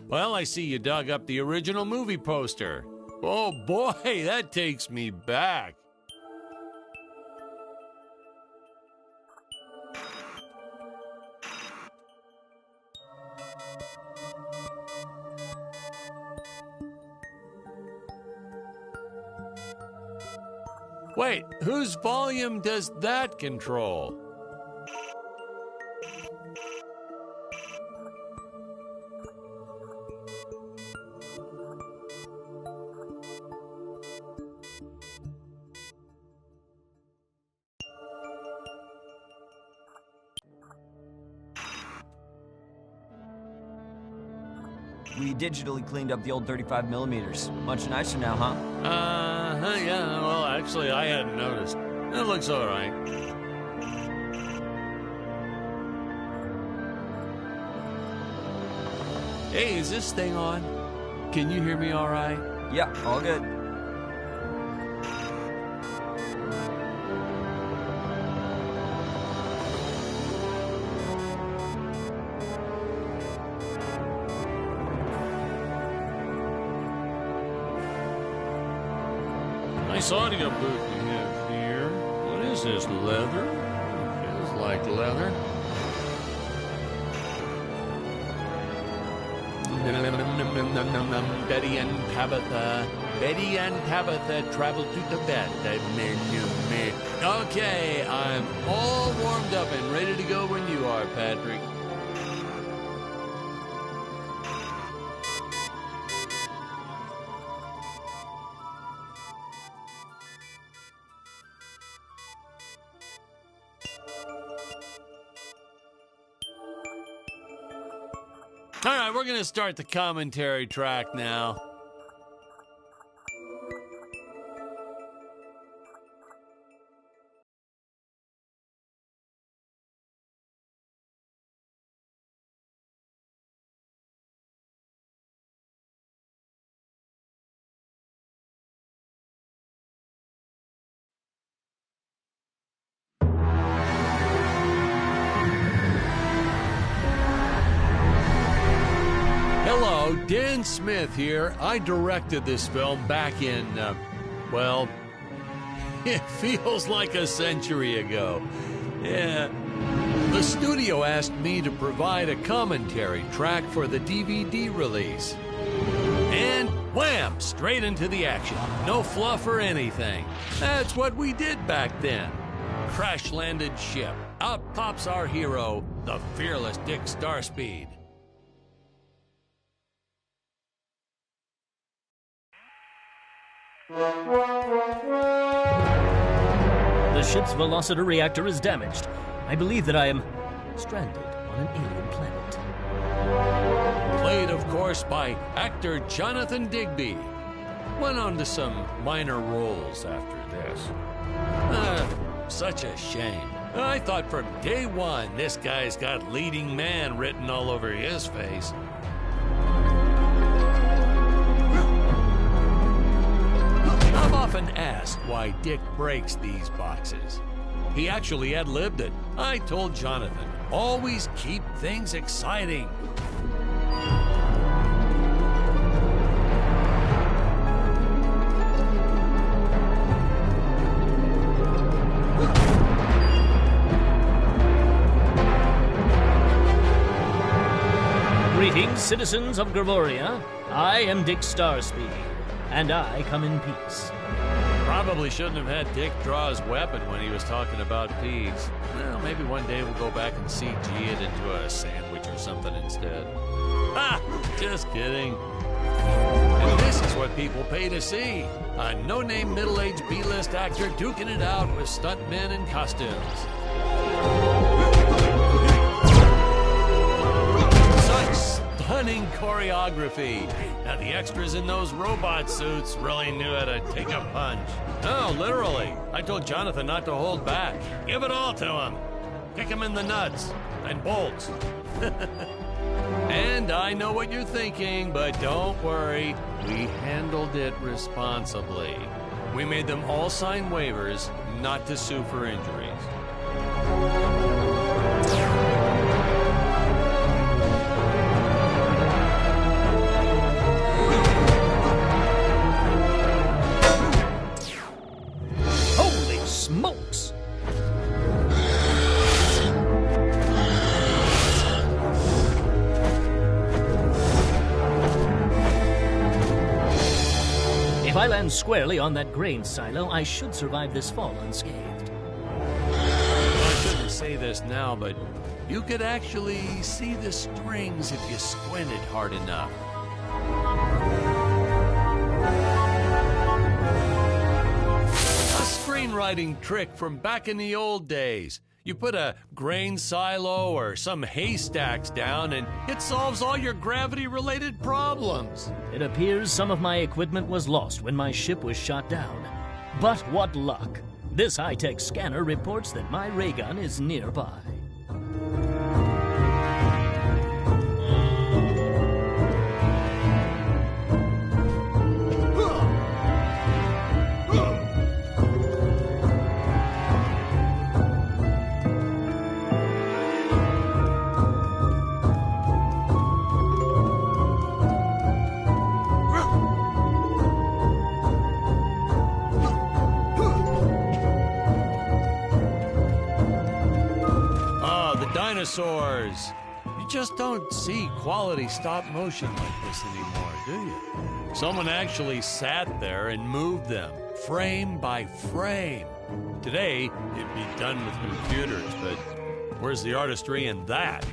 Well, I see you dug up the original movie poster. Oh boy, that takes me back. Wait, whose volume does that control? We digitally cleaned up the old 35 millimeters. Much nicer now, huh? Yeah, well, actually, I hadn't noticed. It looks all right. Hey, is this thing on? Can you hear me all right? Yeah, all good. Nice audio booth we have here. What is this, leather? Feels like leather. Betty and Tabitha travel to Tibet. Okay, I'm all warmed up and ready to go when you are, Patrick. All right, we're going to start the commentary track now. Hello, Dan Smith here. I directed this film back in, well, it feels like a century ago. Yeah. The studio asked me to provide a commentary track for the DVD release. And wham! Straight into the action. No fluff or anything. That's what we did back then. Crash-landed ship. Out pops our hero, the fearless Dick Starspeed. The ship's velocity reactor is damaged. I believe that I am stranded on an alien planet. Played, of course, by actor Jonathan Digby. Went on to some minor roles after this. Such a shame. I thought from day one this guy's got leading man written all over his face. I've often asked why Dick breaks these boxes. He actually ad-libbed it. I told Jonathan, always keep things exciting. Greetings, citizens of Gravoria. I am Dick Starspeed, and I come in peace. Probably shouldn't have had Dick draw his weapon when he was talking about peace. Well, maybe one day we'll go back and CG it into a sandwich or something instead. Ha! Just kidding. And this is what people pay to see. A no-name middle-aged B-list actor duking it out with stuntmen in costumes. Stunning choreography. Now the extras in those robot suits really knew how to take a punch. No, literally. I told Jonathan not to hold back. Give it all to him. Kick him in the nuts and bolts. And I know what you're thinking, but don't worry. We handled it responsibly. We made them all sign waivers not to sue for injuries. I land squarely on that grain silo, I should survive this fall unscathed. I shouldn't say this now, but you could actually see the strings if you squinted hard enough. A screenwriting trick from back in the old days. You put a grain silo or some haystacks down and it solves all your gravity-related problems. It appears some of my equipment was lost when my ship was shot down. But what luck! This high-tech scanner reports that my ray gun is nearby. Dinosaurs. You just don't see quality stop motion like this anymore, do you? Someone actually sat there and moved them, frame by frame. Today, it'd be done with computers, but where's the artistry in that?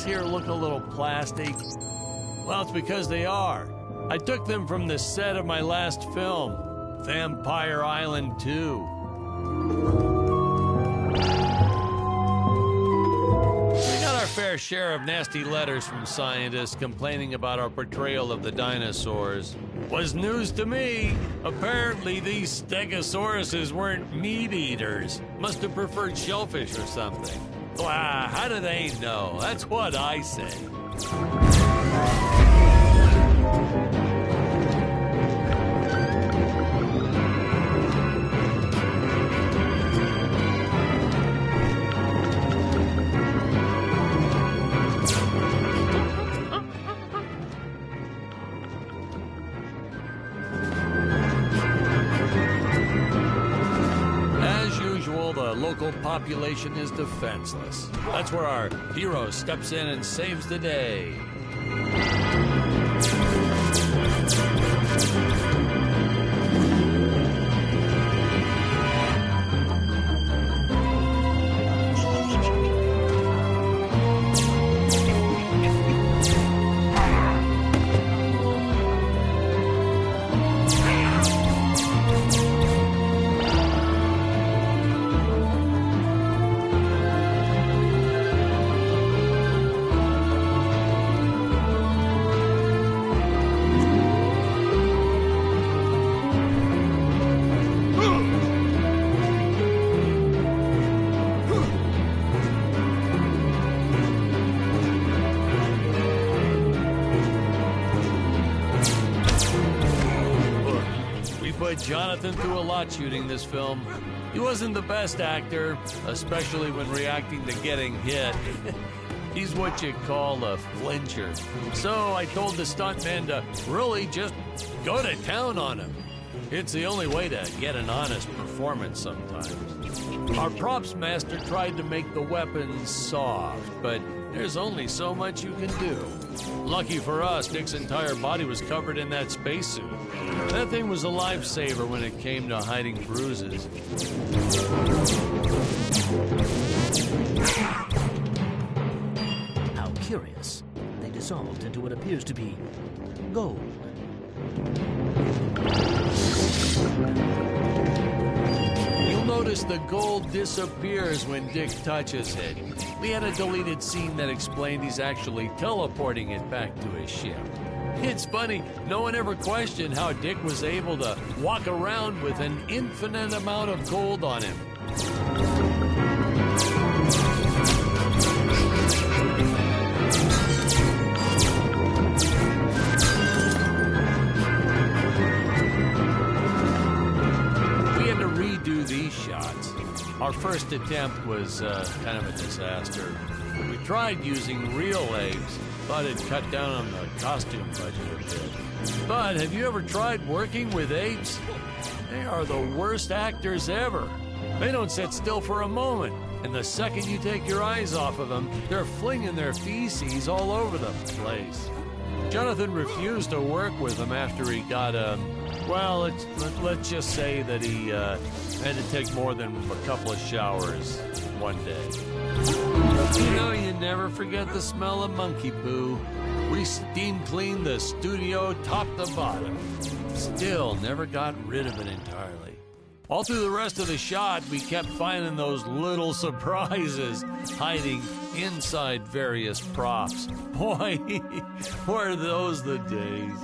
Here look a little plastic. Well, it's because they are. I took them from the set of my last film, Vampire Island 2. We got our fair share of nasty letters from scientists complaining about our portrayal of the dinosaurs. Was news to me. Apparently these stegosauruses weren't meat eaters. Must have preferred shellfish or something. Wow, how do they know? That's what I say. The local population is defenseless. That's where our hero steps in and saves the day. Jonathan threw a lot shooting this film. He wasn't the best actor, especially when reacting to getting hit. He's what you call a flincher. So I told the stuntman to really just go to town on him. It's the only way to get an honest performance sometimes. Our props master tried to make the weapons soft, but there's only so much you can do. Lucky for us, Dick's entire body was covered in that spacesuit. That thing was a lifesaver when it came to hiding bruises. How curious. They dissolved into what appears to be gold. You'll notice the gold disappears when Dick touches it. We had a deleted scene that explained he's actually teleporting it back to his ship. It's funny, no one ever questioned how Dick was able to walk around with an infinite amount of gold on him. We had to redo these shots. Our first attempt was kind of a disaster. We tried using real apes, thought it'd cut down on the costume budget a bit. But have you ever tried working with apes? They are the worst actors ever. They don't sit still for a moment, and the second you take your eyes off of them, they're flinging their feces all over the place. Jonathan refused to work with them after he got well, let's just say that he had to take more than a couple of showers one day. You know, you never forget the smell of monkey poo. We steam cleaned the studio top to bottom. Still never got rid of it entirely. All through the rest of the shot, we kept finding those little surprises hiding inside various props. Boy, were those the days.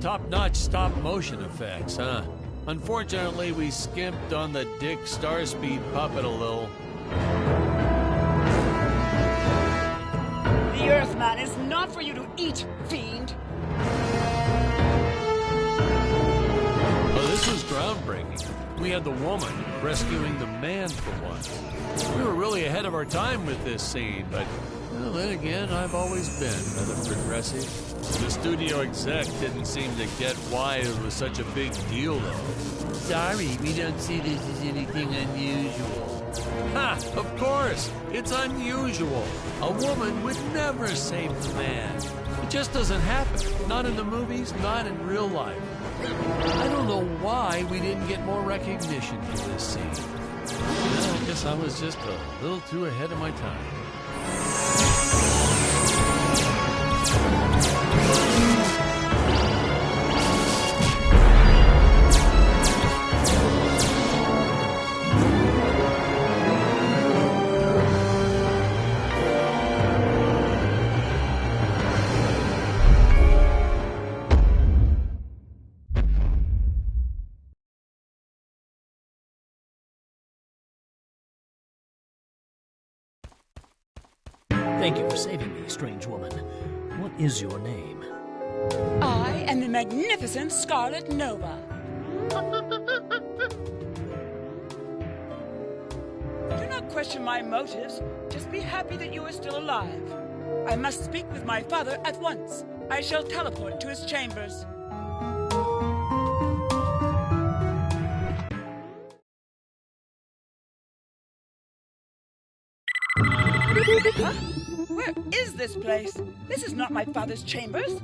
Top-notch stop-motion effects, huh? Unfortunately, we skimped on the Dick Starspeed puppet a little. The Earthman is not for you to eat, fiend! Oh, this was groundbreaking. We had the woman rescuing the man for once. We were really ahead of our time with this scene, but well, then again, I've always been rather progressive. The studio exec didn't seem to get why it was such a big deal, though. Sorry, we don't see this as anything unusual. Ha! Of course! It's unusual. A woman would never save the man. It just doesn't happen. Not in the movies, not in real life. I don't know why we didn't get more recognition for this scene. Well, I guess I was just a little too ahead of my time. Thank you for saving me, strange woman. What is your name? I am the magnificent Scarlet Nova. Do not question my motives. Just be happy that you are still alive. I must speak with my father at once. I shall teleport to his chambers. Huh? Where is this place? This is not my father's chambers.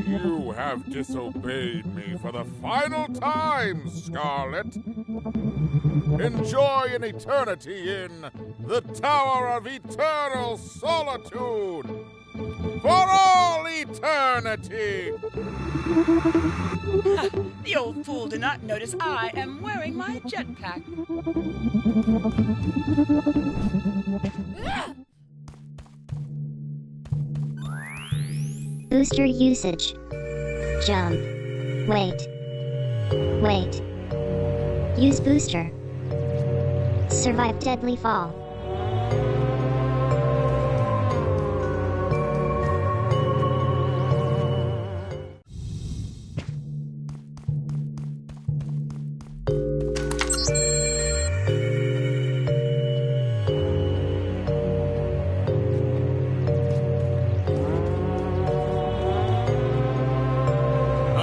You have disobeyed me for the final time, Scarlet. Enjoy an eternity in the Tower of Eternal Solitude. for all eternity! The old fool did not notice I am wearing my jetpack. Booster usage. Jump. Wait. Wait. Use booster. Survive deadly fall.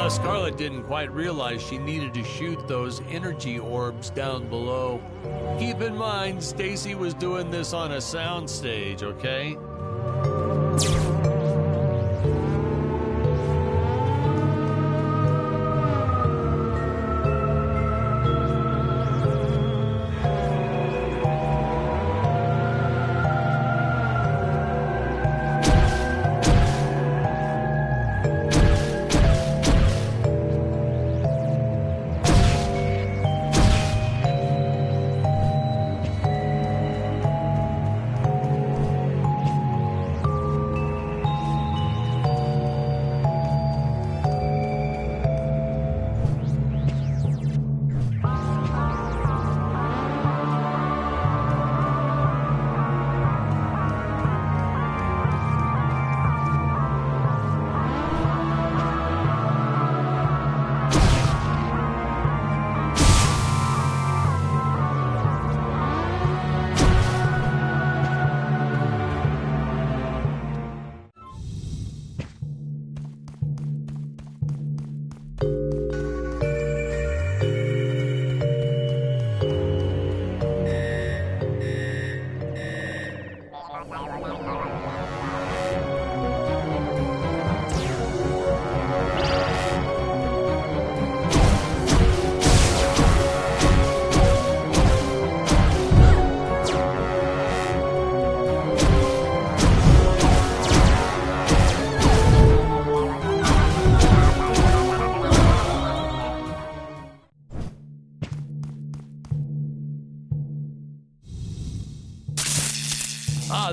Scarlet didn't quite realize she needed to shoot those energy orbs down below. Keep in mind, Stacy was doing this on a soundstage, okay?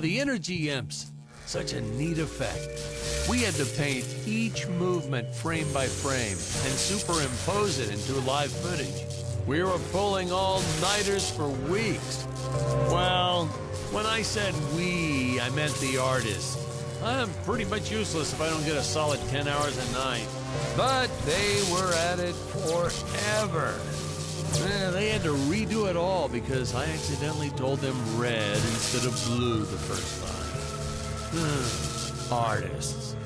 The energy imps. Such a neat effect. We had to paint each movement frame by frame and superimpose it into live footage. We were pulling all-nighters for weeks. Well, when I said we, I meant the artists. I'm pretty much useless if I don't get a solid 10 hours a night. But they were at it forever. They had to redo it all because I accidentally told them red instead of blue the first time. Artists.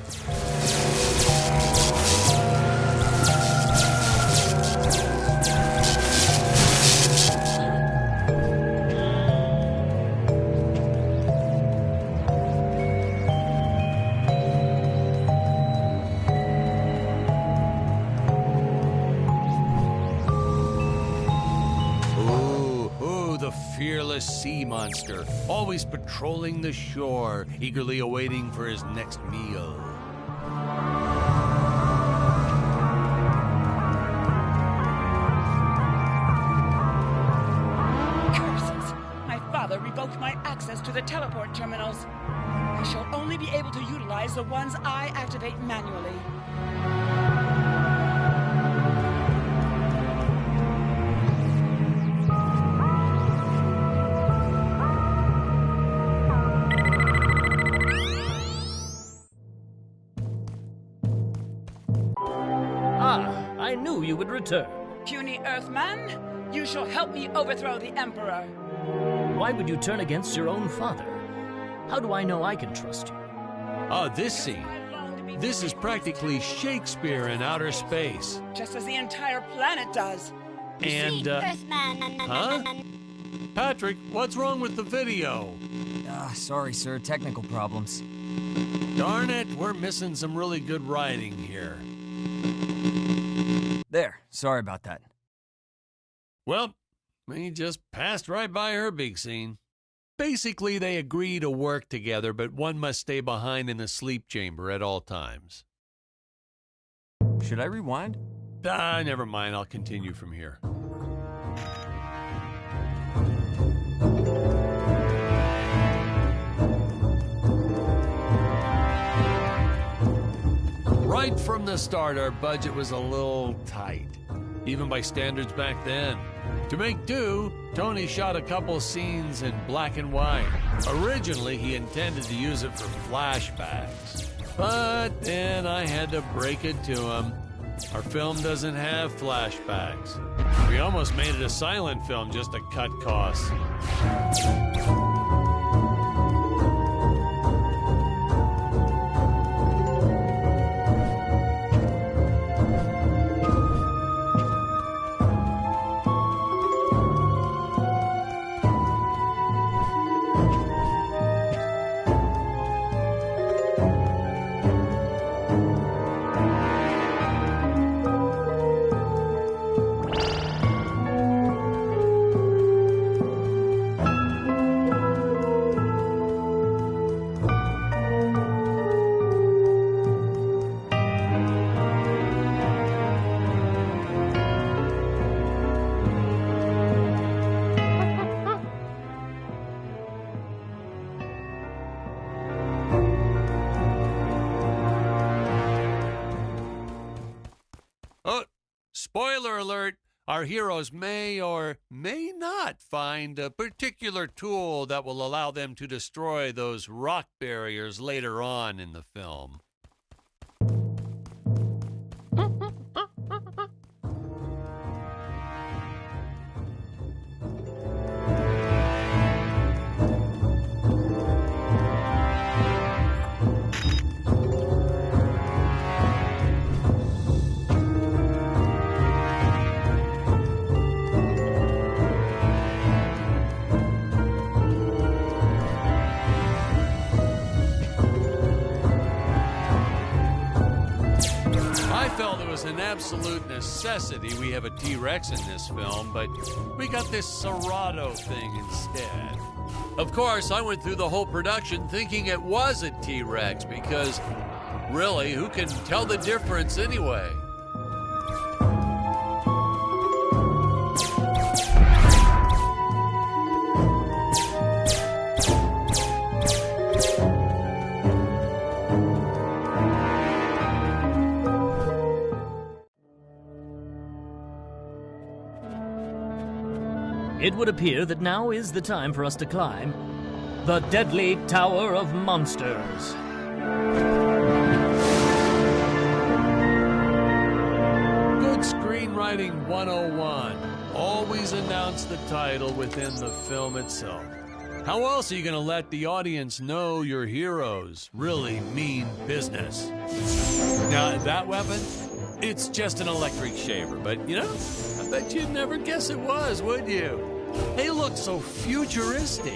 Fearless sea monster, always patrolling the shore, eagerly awaiting for his next meal. Curses! My father revoked my access to the teleport terminals. I shall only be able to utilize the ones I activate manually. I knew you would return. Puny Earthman, you shall help me overthrow the Emperor. Why would you turn against your own father? How do I know I can trust you? This scene. This is practically Shakespeare in outer space. Just as the entire planet does. And, huh? Patrick, what's wrong with the video? Sorry, sir. Technical problems. Darn it, we're missing some really good writing here. There. Sorry about that. Well, we just passed right by her big scene. Basically, they agree to work together, but one must stay behind in the sleep chamber at all times. Should I rewind? Never mind. I'll continue from here. Right from the start, our budget was a little tight, even by standards back then. To make do, Tony shot a couple scenes in black and white. Originally, he intended to use it for flashbacks, but then I had to break it to him. Our film doesn't have flashbacks. We almost made it a silent film just to cut costs. Spoiler alert, our heroes may or may not find a particular tool that will allow them to destroy those rock barriers later on in the film. An absolute necessity we have a T-Rex in this film, but we got this Serato thing instead. Of course, I went through the whole production thinking it was a T-Rex because, really, who can tell the difference anyway? It would appear that now is the time for us to climb the deadly Tower of Monsters. Good screenwriting 101. Always announce the title within the film itself. How else are you going to let the audience know your heroes really mean business? Now, that weapon, it's just an electric shaver, but, you know, I bet you'd never guess it was, would you? They look so futuristic.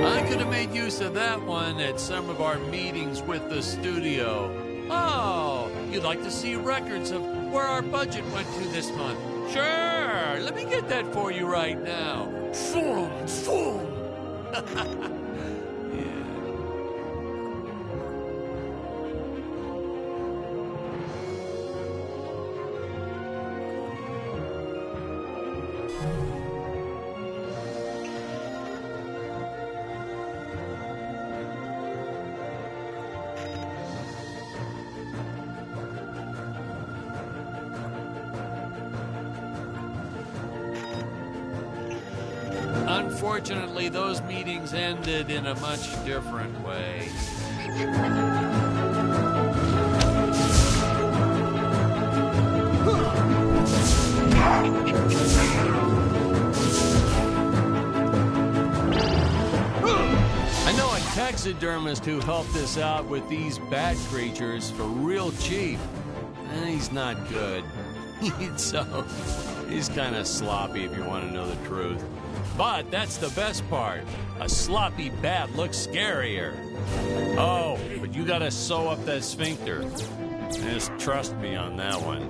I could have made use of that one at some of our meetings with the studio. Oh, you'd like to see records of where our budget went to this month? Sure, let me get that for you right now. Boom, boom. Unfortunately, those meetings ended in a much different way. I know a taxidermist who helped us out with these bat creatures for real cheap. He's not good. So he's kind of sloppy if you want to know the truth. But that's the best part. A sloppy bat looks scarier. Oh, but you gotta sew up that sphincter. Just trust me on that one.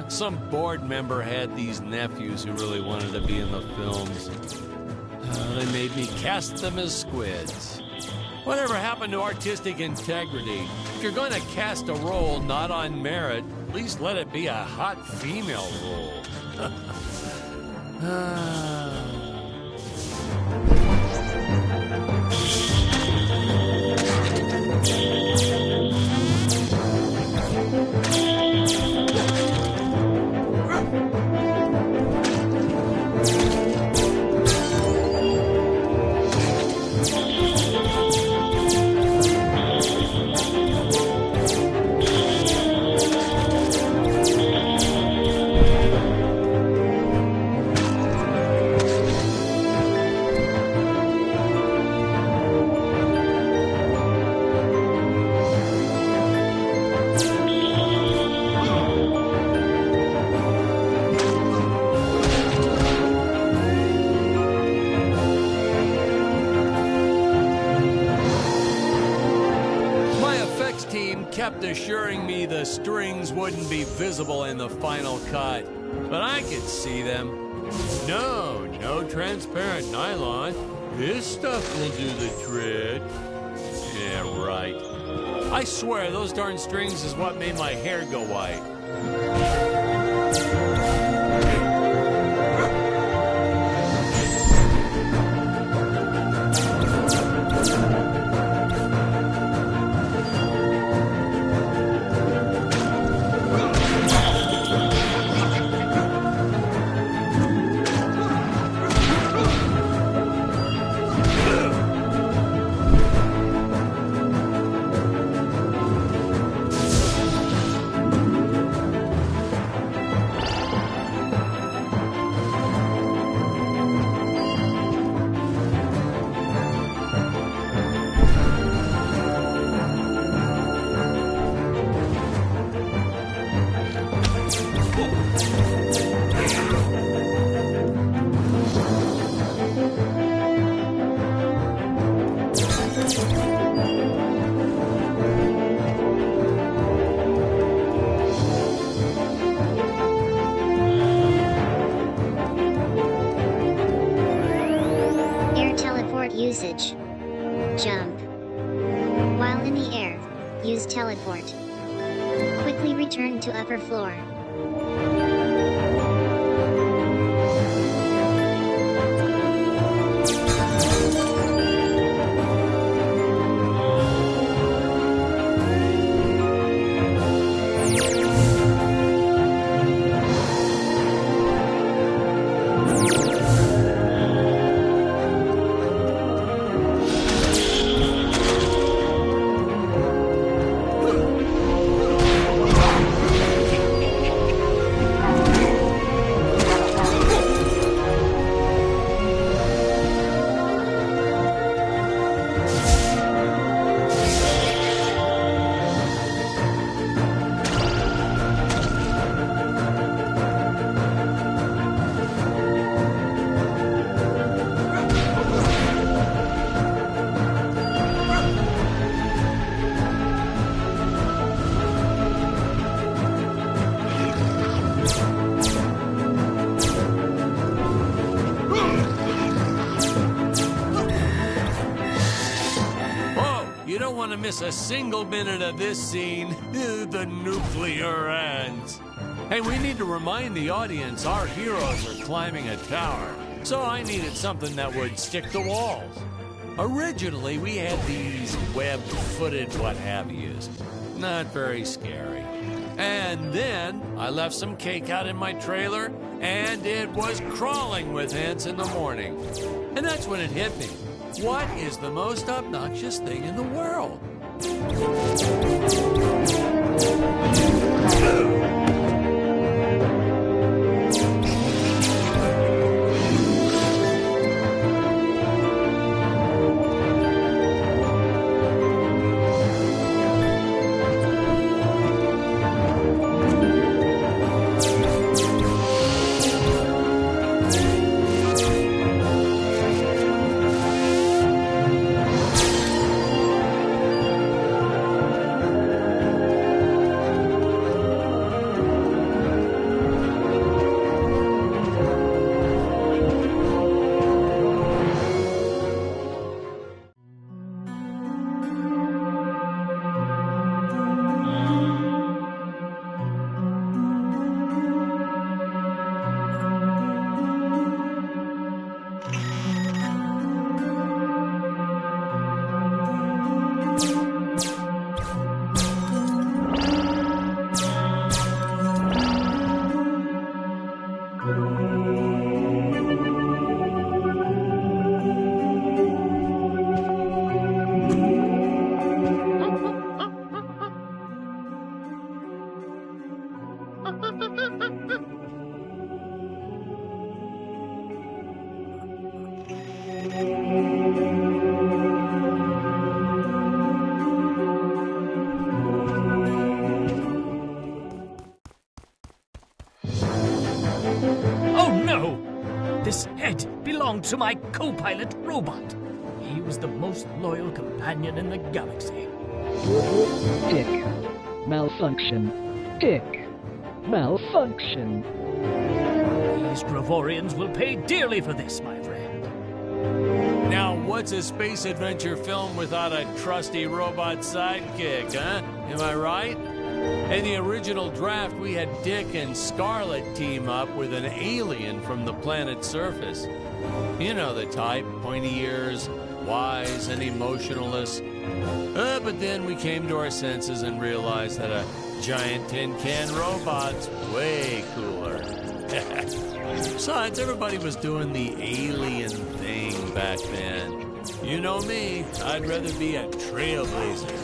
Some board member had these nephews who really wanted to be in the films. They made me cast them as squids. Whatever happened to artistic integrity? If you're going to cast a role not on merit, at least let it be a hot female role. Kept assuring me the strings wouldn't be visible in the final cut, but I could see them. No transparent nylon. This stuff will do the trick. Yeah, right. I swear those darn strings is what made my hair go white. Usage. Jump. While in the air, use teleport. Quickly return to upper floor. miss a single minute of this scene. The nuclear ends. Hey, we need to remind the audience our heroes are climbing a tower, so I needed something that would stick to walls. Originally, we had these web-footed what-have-yous. Not very scary. And then I left some cake out in my trailer, and it was crawling with ants in the morning. And that's when it hit me. What is the most obnoxious thing in the world? This head belonged to my co-pilot robot. He was the most loyal companion in the galaxy. Dick. Malfunction. Dick. Malfunction. These Gravorians will pay dearly for this, my friend. Now, what's a space adventure film without a trusty robot sidekick, huh? Am I right? In the original draft, we had Dick and Scarlet team up with an alien from the planet's surface. You know the type, pointy ears, wise and emotionless. But then we came to our senses and realized that a giant tin can robot's way cooler. Besides, everybody was doing the alien thing back then. You know me, I'd rather be a trailblazer.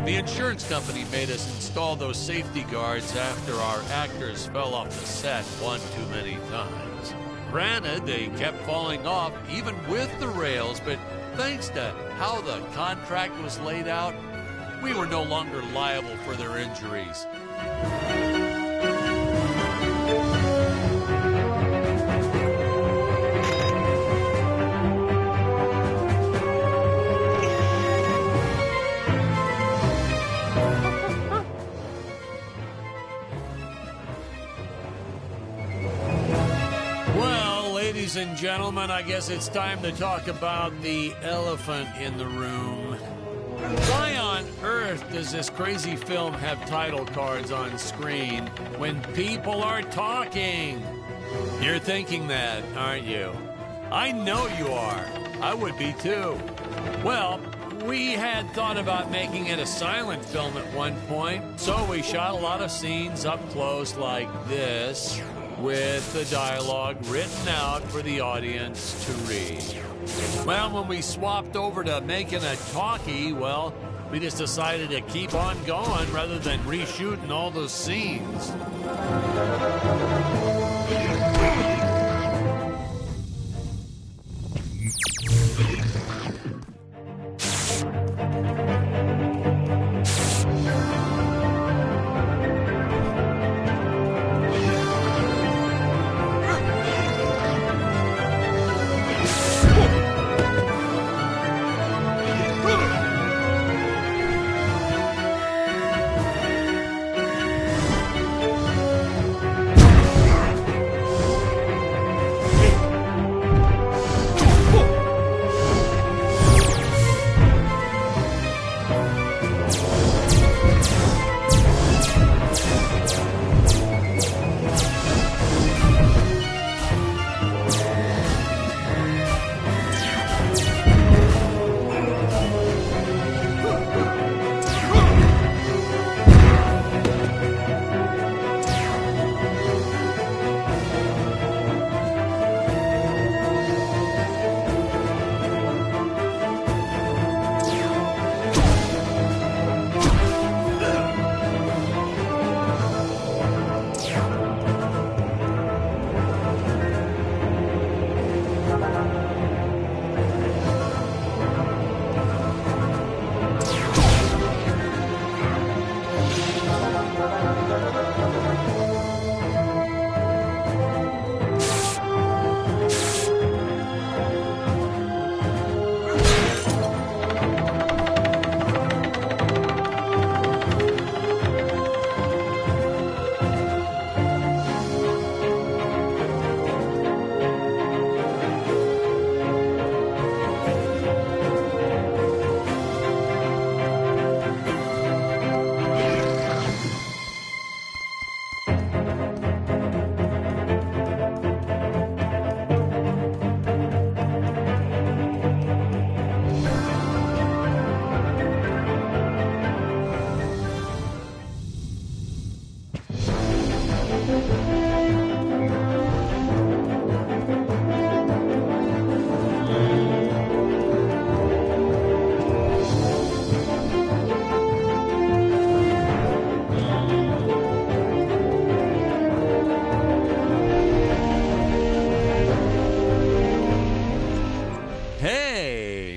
The insurance company made us install those safety guards after our actors fell off the set one too many times. Granted, they kept falling off even with the rails, but thanks to how the contract was laid out, we were no longer liable for their injuries. Ladies and gentlemen, I guess it's time to talk about the elephant in the room. Why on earth does this crazy film have title cards on screen when people are talking? You're thinking that, aren't you? I know you are. I would be too. Well, we had thought about making it a silent film at one point, so we shot a lot of scenes up close like this, with the dialogue written out for the audience to read. Well, when we swapped over to making a talkie, well, we just decided to keep on going rather than reshooting all those scenes.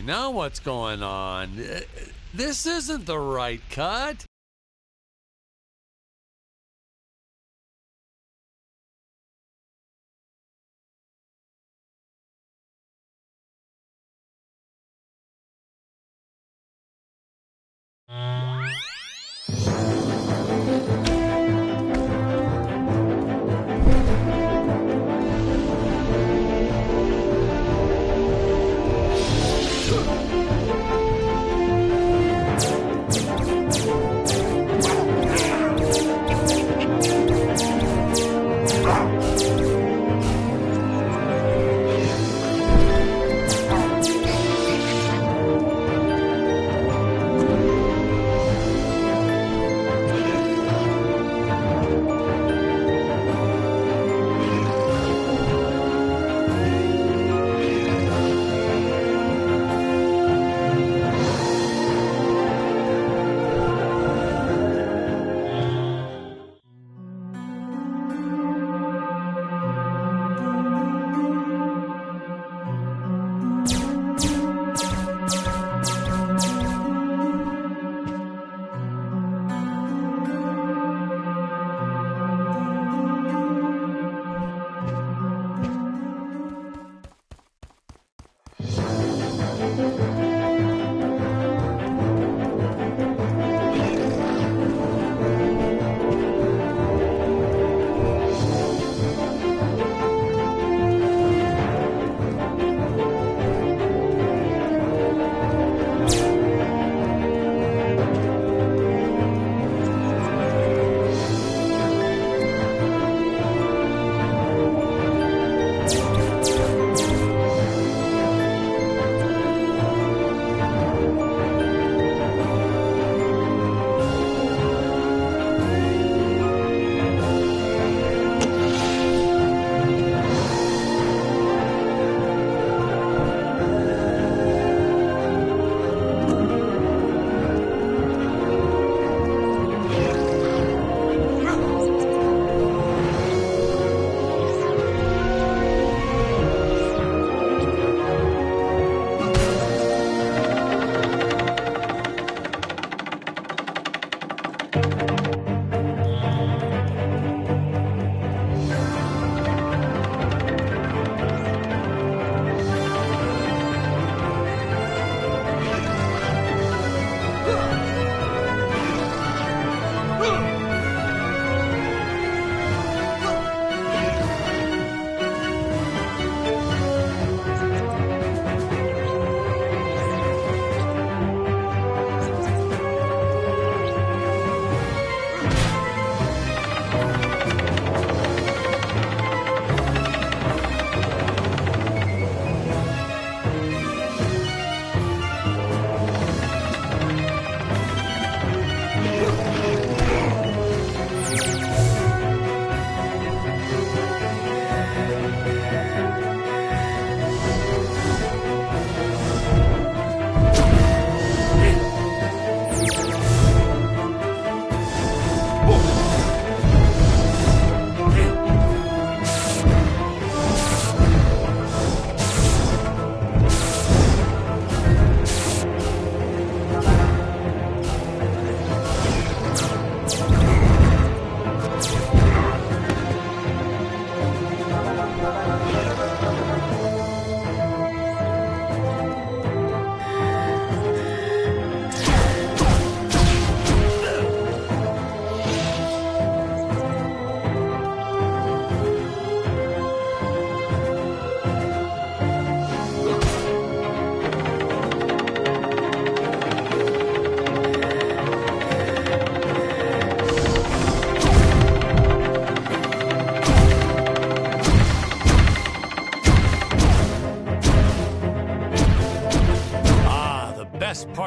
Now what's going on? This isn't the right cut.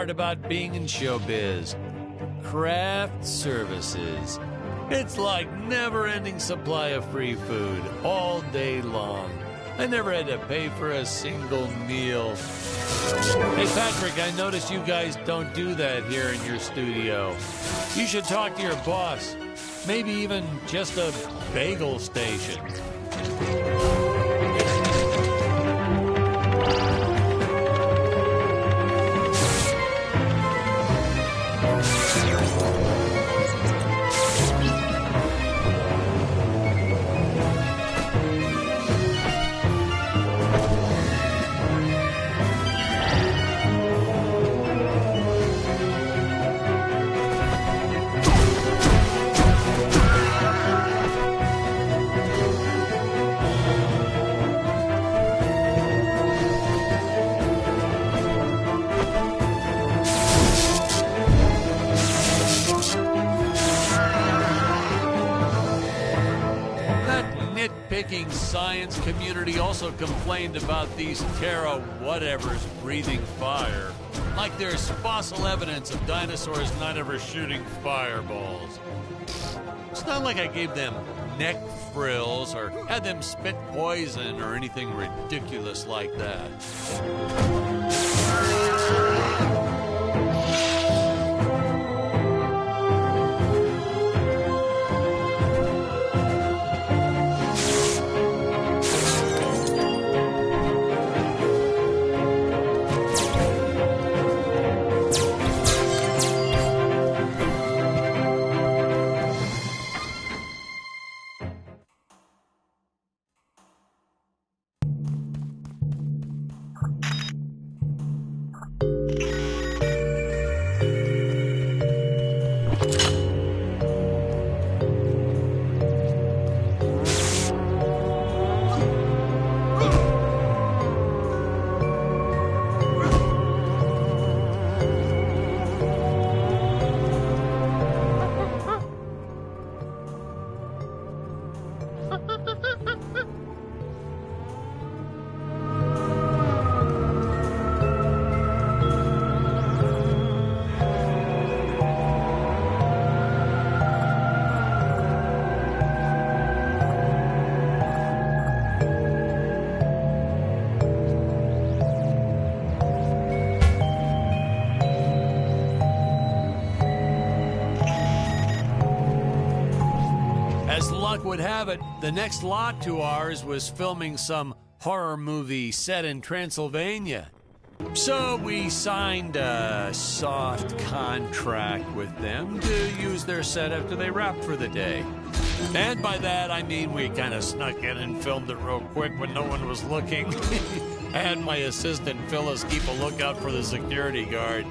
part about being in showbiz. Craft services. It's like never-ending supply of free food all day long. I never had to pay for a single meal. Hey, Patrick, I noticed you guys don't do that here in your studio. You should talk to your boss. Maybe even just a bagel station. Science community also complained about these Terra whatevers breathing fire. Like there's fossil evidence of dinosaurs not ever shooting fireballs. It's not like I gave them neck frills or had them spit poison or anything ridiculous like that. Would have it, the next lot to ours was filming some horror movie set in Transylvania. So we signed a soft contract with them to use their set after they wrapped for the day. And by that, I mean we kind of snuck in and filmed it real quick when no one was looking. I had my assistant Phyllis keep a lookout for the security guard.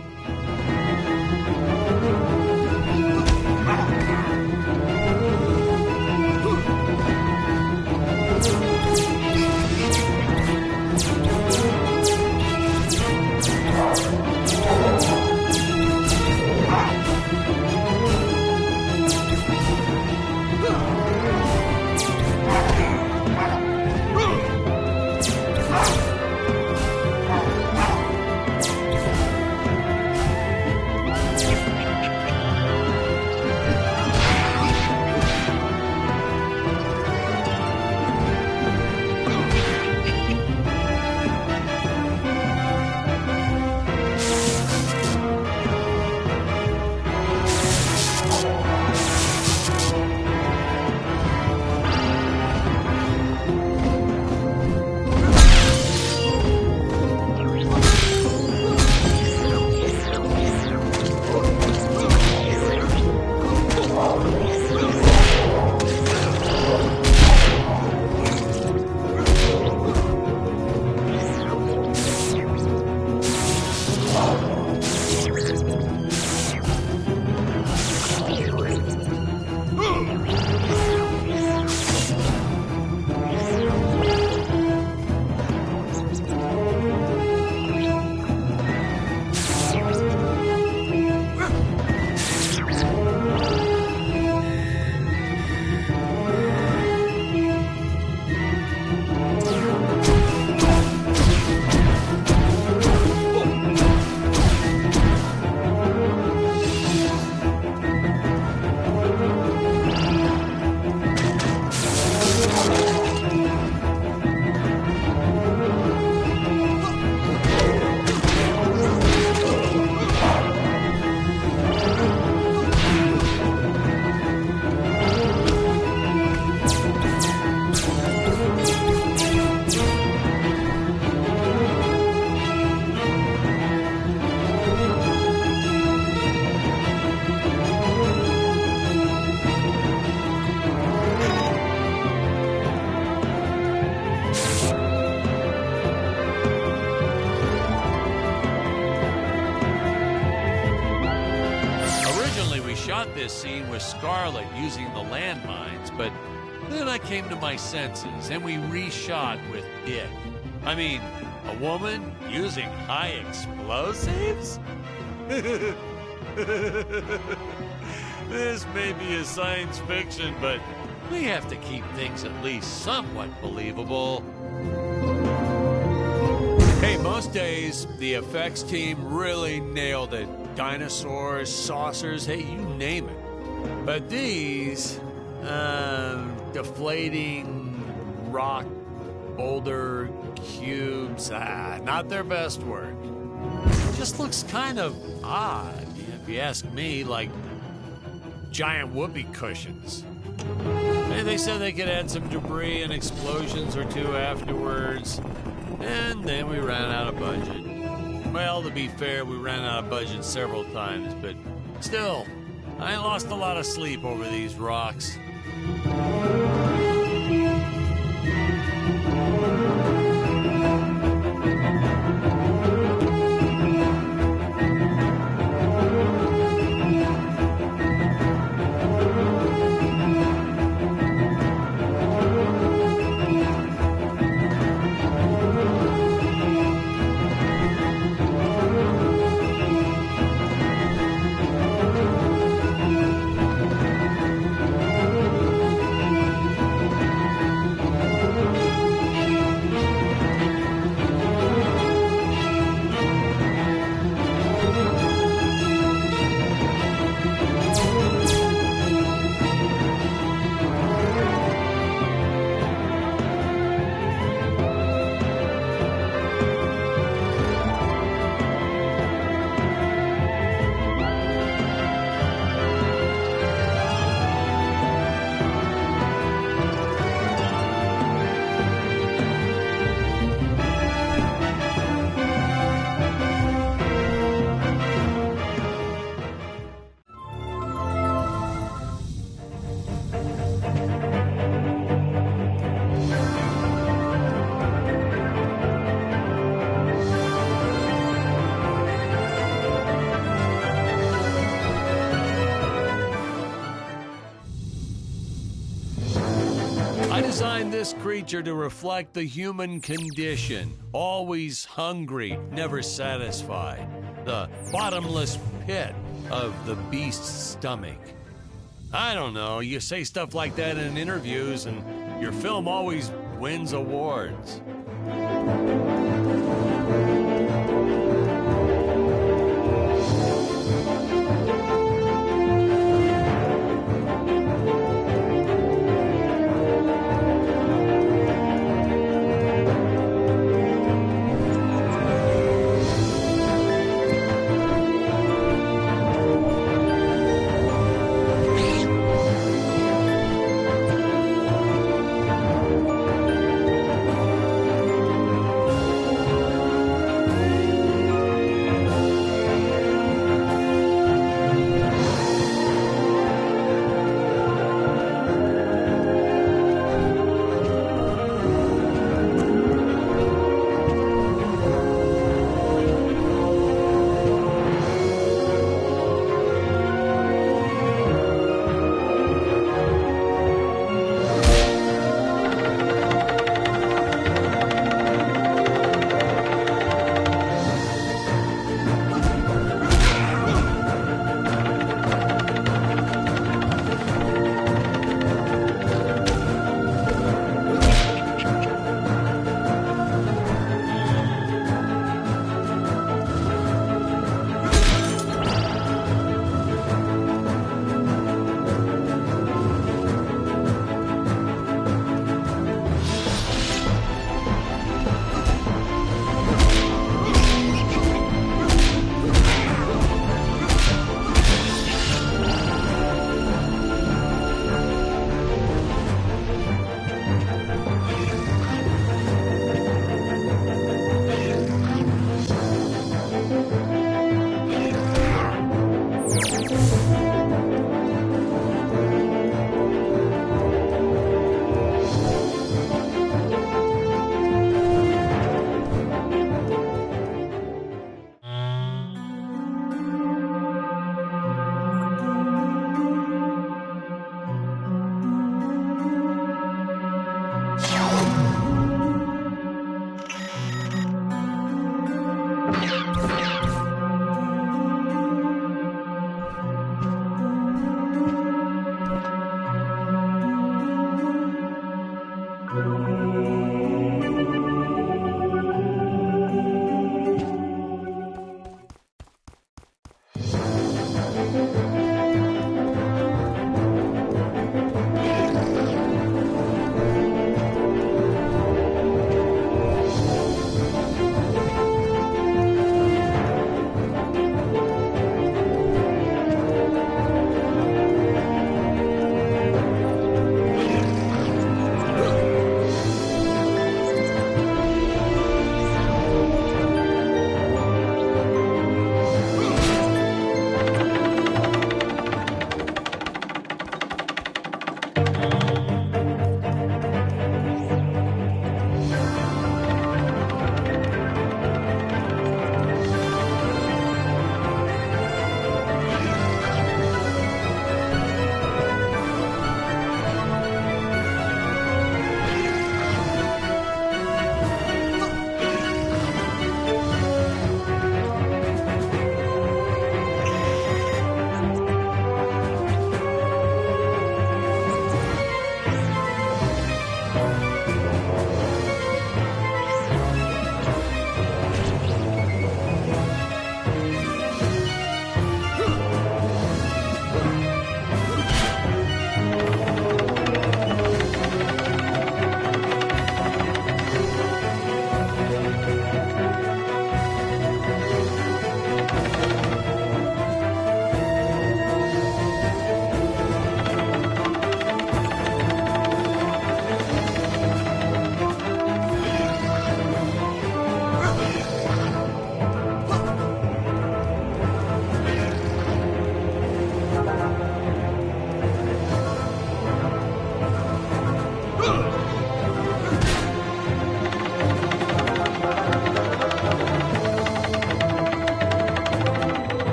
shot this scene with Scarlett using the landmines, but then I came to my senses and we reshot with Dick. I mean, a woman using high explosives? This may be a science fiction, but we have to keep things at least somewhat believable. Hey, most days, the effects team really nailed it. Dinosaurs, saucers, hey, you name it. But these, deflating rock, boulder, cubes, not their best work. It just looks kind of odd, if you ask me, like giant whoopee cushions. And they said they could add some debris and explosions or two afterwards. And then we ran out of budget. Well, to be fair, we ran out of budget several times, but still, I lost a lot of sleep over these rocks. I designed this creature to reflect the human condition. Always hungry, never satisfied. The bottomless pit of the beast's stomach. I don't know, you say stuff like that in interviews and your film always wins awards.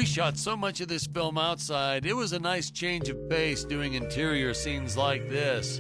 shot so much of this film outside, it was a nice change of pace doing interior scenes like this.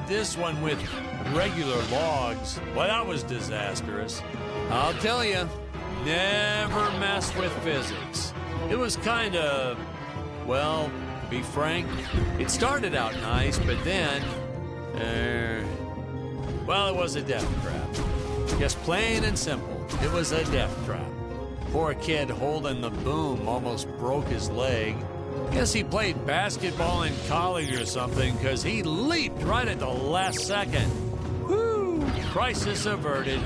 This one with regular logs, well, that was disastrous. I'll tell you, never mess with physics. It was kind of, well, to be frank, it started out nice, but then, well, it was a death trap. Just plain and simple, it was a death trap. Poor kid holding the boom almost broke his leg. Guess he played basketball in college or something, because he leaped right at the last second. Woo! Crisis averted.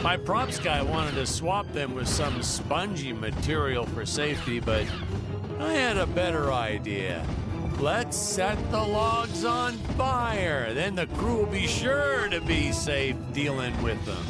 My props guy wanted to swap them with some spongy material for safety, but I had a better idea. Let's set the logs on fire. Then the crew will be sure to be safe dealing with them.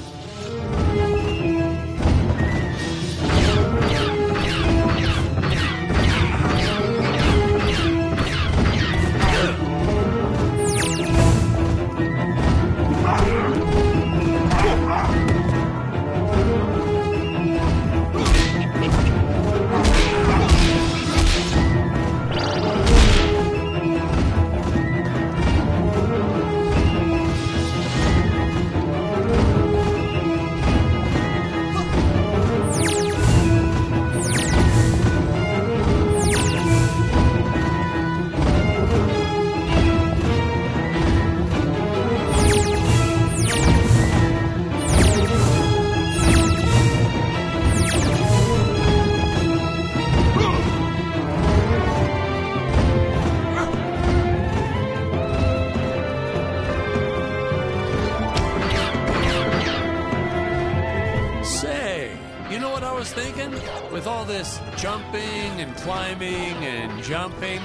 With all this jumping and climbing and jumping,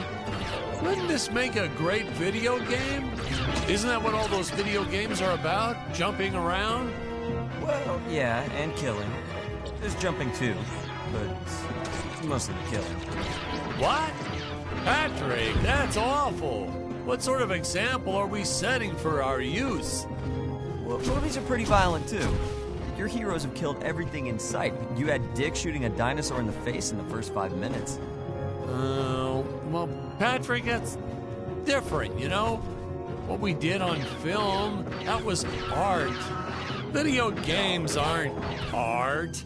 wouldn't this make a great video game? Isn't that what all those video games are about? Jumping around? Well, yeah, and killing. There's jumping too, but mostly killing. What? Patrick, that's awful. What sort of example are we setting for our youth? Well, movies are pretty violent too. Your heroes have killed everything in sight. You had Dick shooting a dinosaur in the face in the first 5 minutes. Well, Patrick, that's different, you know? What we did on film, that was art. Video games aren't art.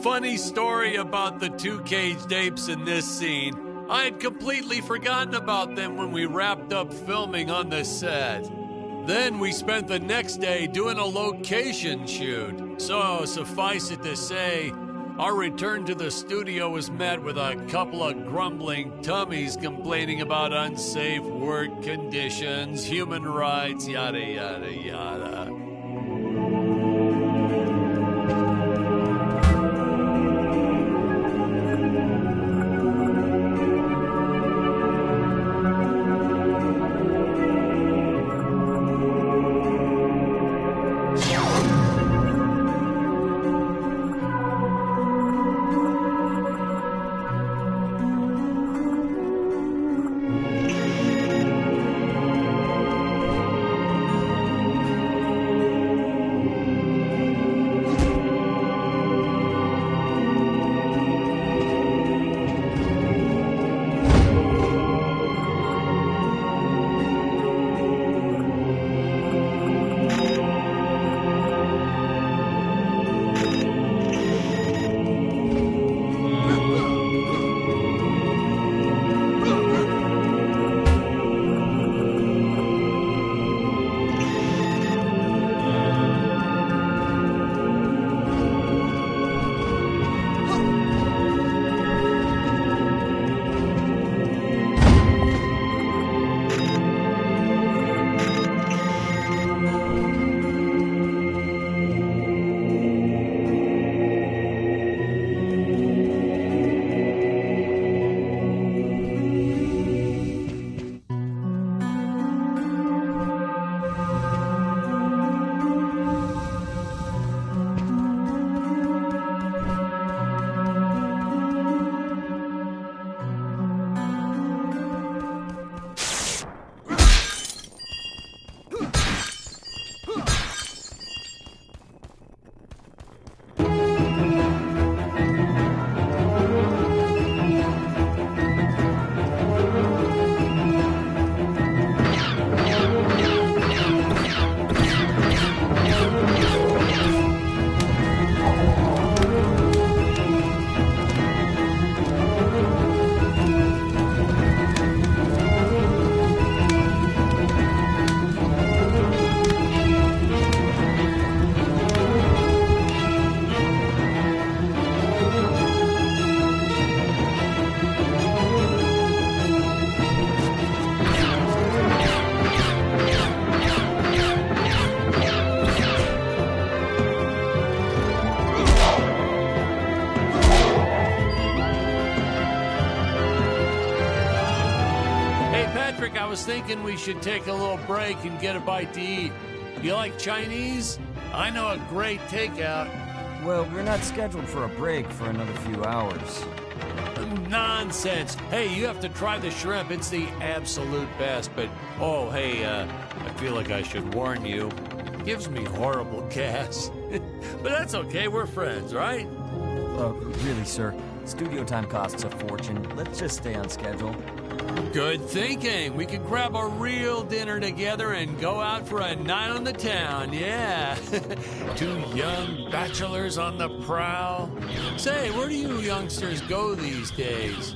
Funny story about the two caged apes in this scene. I had completely forgotten about them when we wrapped up filming on the set. Then we spent the next day doing a location shoot. So, suffice it to say, our return to the studio was met with a couple of grumbling tummies complaining about unsafe work conditions, human rights, yada, yada, yada. I was thinking we should take a little break and get a bite to eat. You like Chinese? I know a great takeout. Well, we're not scheduled for a break for another few hours. Nonsense. Hey, you have to try the shrimp. It's the absolute best. But, oh, hey, I feel like I should warn you. It gives me horrible gas. But that's okay. We're friends, right? Really, sir. Studio time costs a fortune. Let's just stay on schedule. Good thinking. We could grab a real dinner together and go out for a night on the town, yeah. Two young bachelors on the prowl. Say, where do you youngsters go these days?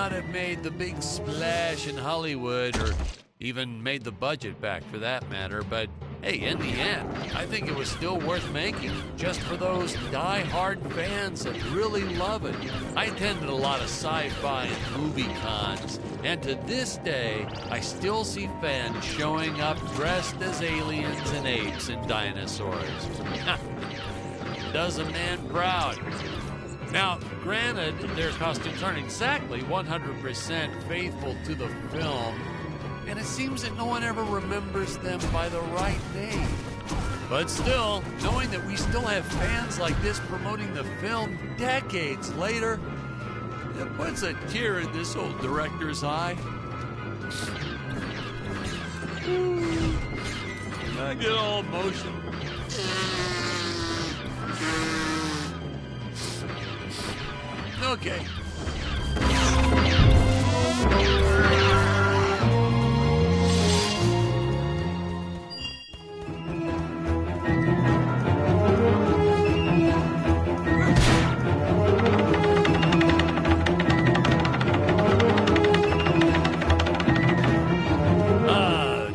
not have made the big splash in Hollywood or even made the budget back for that matter, but hey, in the end, I think it was still worth making just for those die-hard fans that really love it. I attended a lot of sci-fi and movie cons, and to this day, I still see fans showing up dressed as aliens and apes and dinosaurs. Does a man proud. Now, granted, their costumes aren't exactly 100% faithful to the film, and it seems that no one ever remembers them by the right name. But still, knowing that we still have fans like this promoting the film decades later, it puts a tear in this old director's eye. I get all emotional. Okay.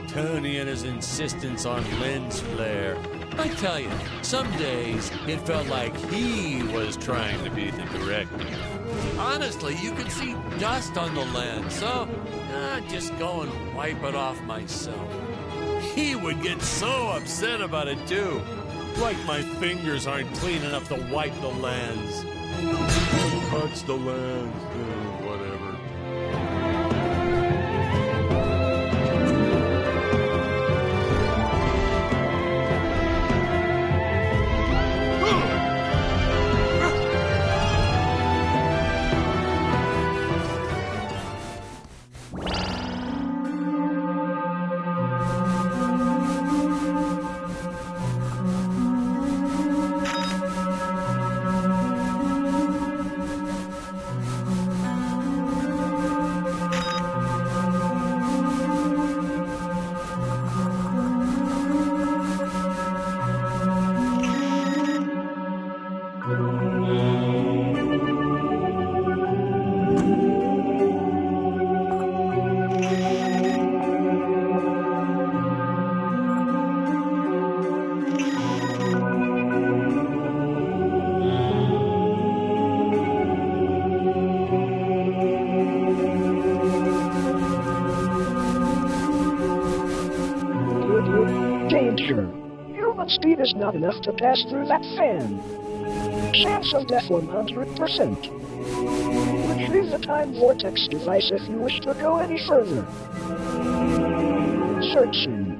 Tony and his insistence on lens flare. I tell you, some days it felt like he was trying to be the director. Honestly, you could see dust on the lens, so just go and wipe it off myself. He would get so upset about it too. Like my fingers aren't clean enough to wipe the lens. Touch the lens, whatever. Danger. Human speed is not enough to pass through that fan. Chance of death 100%. Retrieve the time vortex device if you wish to go any further. Searching.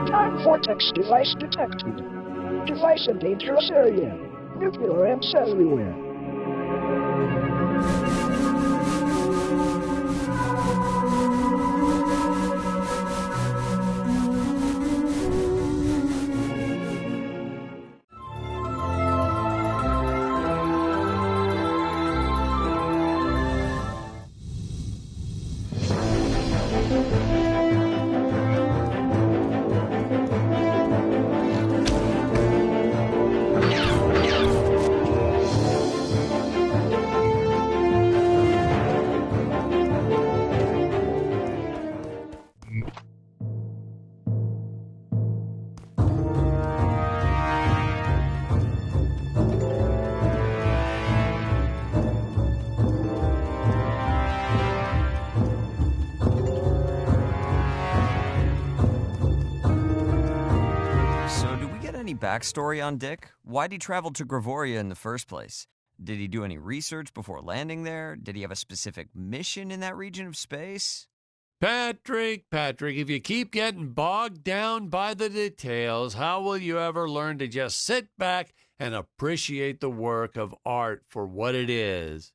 Time vortex device detected. Device in dangerous area. Nuclear amps everywhere. Backstory on Dick? Why'd he travel to Gravoria in the first place? Did he do any research before landing there? Did he have a specific mission in that region of space? Patrick, if you keep getting bogged down by the details, how will you ever learn to just sit back and appreciate the work of art for what it is?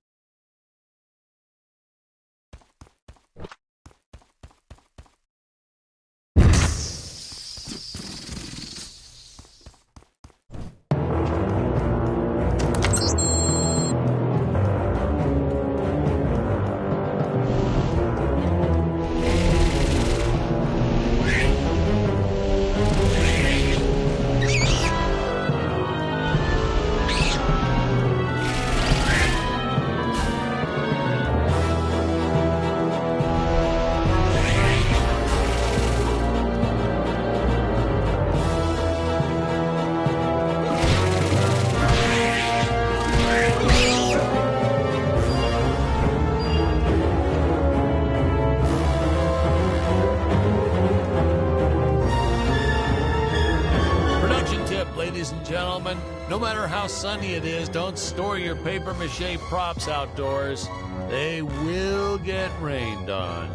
sunny it is, don't store your papier-mâché props outdoors. They will get rained on.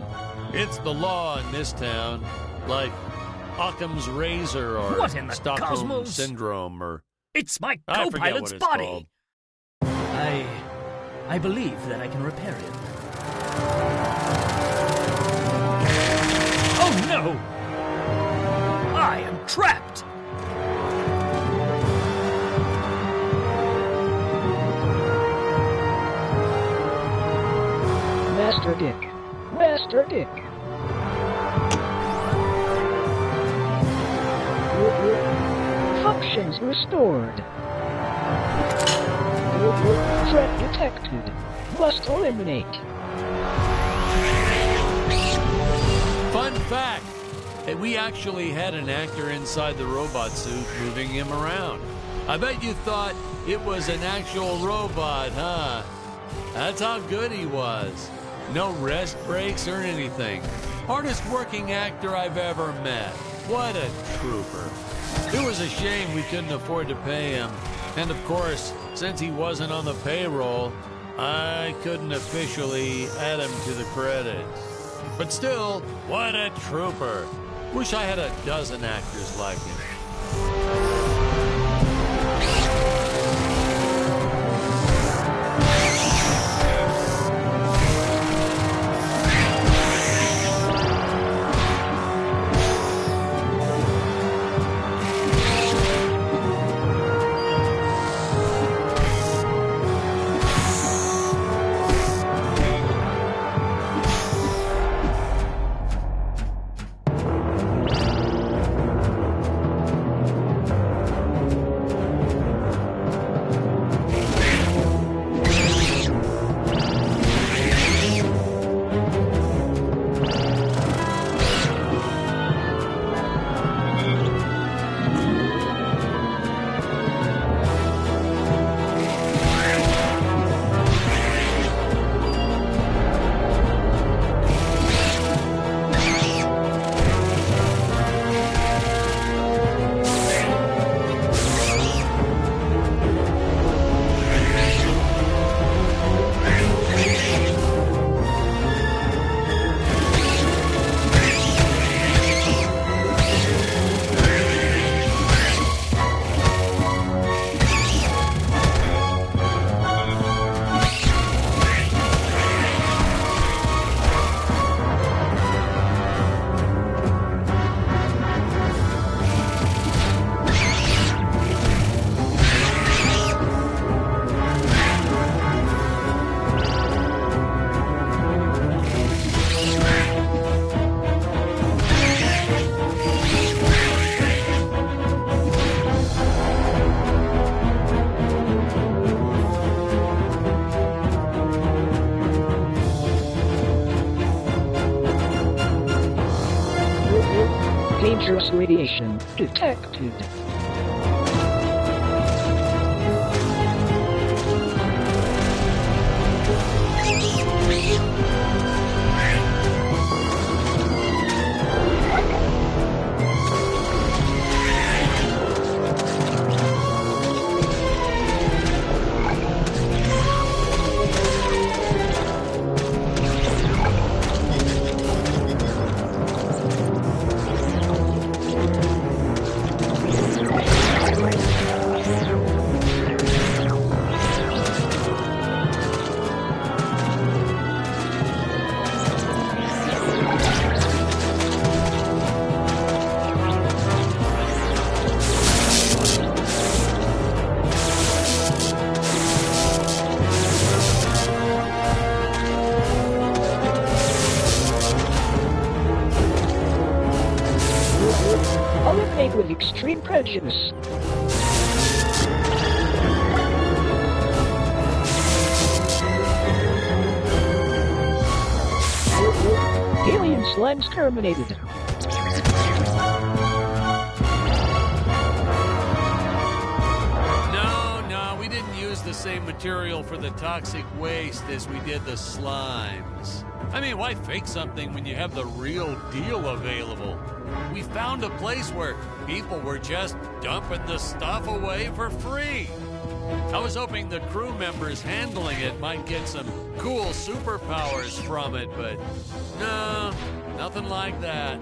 It's the law in this town, like Occam's razor or What in the Stockholm cosmos? syndrome or... It's my I forget co-pilot's what it's body! called. I believe that I can repair him. Oh no! I am trapped! Master Dick. Master Dick. Functions restored. Threat detected. Must eliminate. Fun fact, we actually had an actor inside the robot suit moving him around. I bet you thought it was an actual robot, huh? That's how good he was. No rest breaks or anything. Hardest working actor I've ever met. What a trooper. It was a shame we couldn't afford to pay him. And of course, since he wasn't on the payroll, I couldn't officially add him to the credits. But still, what a trooper. Wish I had a dozen actors like him. Dangerous radiation detected. Eliminate with extreme prejudice. Alien slimes terminated. No, we didn't use the same material for the toxic waste as we did the slimes. I mean, why fake something when you have the real deal available? We found a place where people were just dumping the stuff away for free. I was hoping the crew members handling it might get some cool superpowers from it, but no, nothing like that.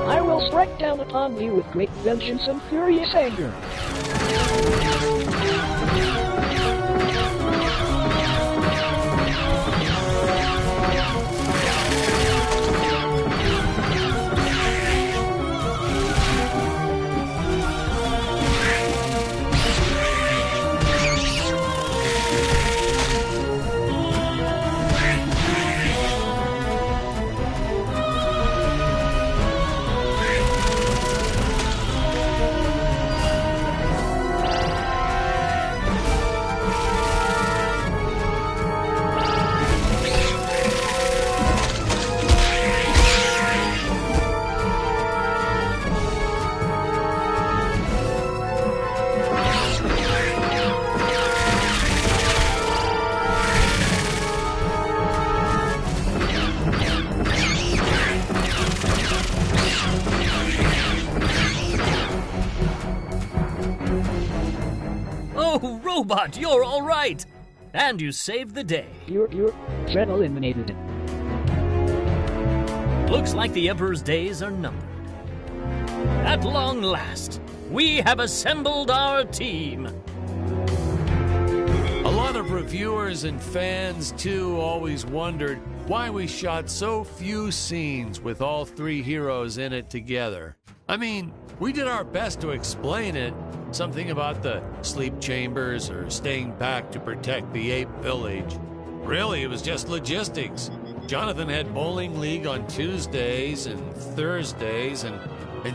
I will strike down upon thee with great vengeance and furious anger. Oh, Robot, you're all right! And you saved the day. You're eliminated. Looks like the Emperor's days are numbered. At long last, we have assembled our team. A lot of reviewers and fans, too, always wondered why we shot so few scenes with all three heroes in it together. I mean, we did our best to explain it. Something about the sleep chambers or staying back to protect the ape village. Really, it was just logistics. Jonathan had bowling league on Tuesdays and Thursdays, and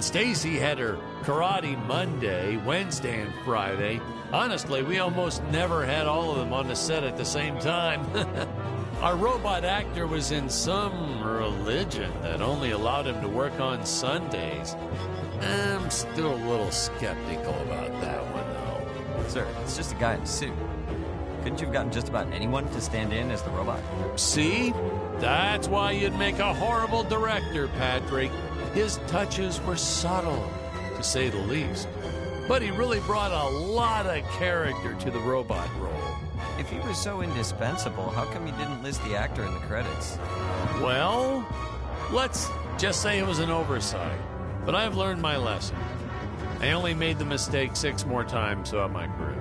Stacy had her karate Monday, Wednesday, and Friday. Honestly, we almost never had all of them on the set at the same time. Our robot actor was in some religion that only allowed him to work on Sundays. I'm still a little skeptical about that one, though. Sir, it's just a guy in a suit. Couldn't you have gotten just about anyone to stand in as the robot? See? That's why you'd make a horrible director, Patrick. His touches were subtle, to say the least. But he really brought a lot of character to the robot role. If he was so indispensable, how come you didn't list the actor in the credits? Well, let's just say it was an oversight. But I've learned my lesson. I only made the mistake 6 more times throughout my career.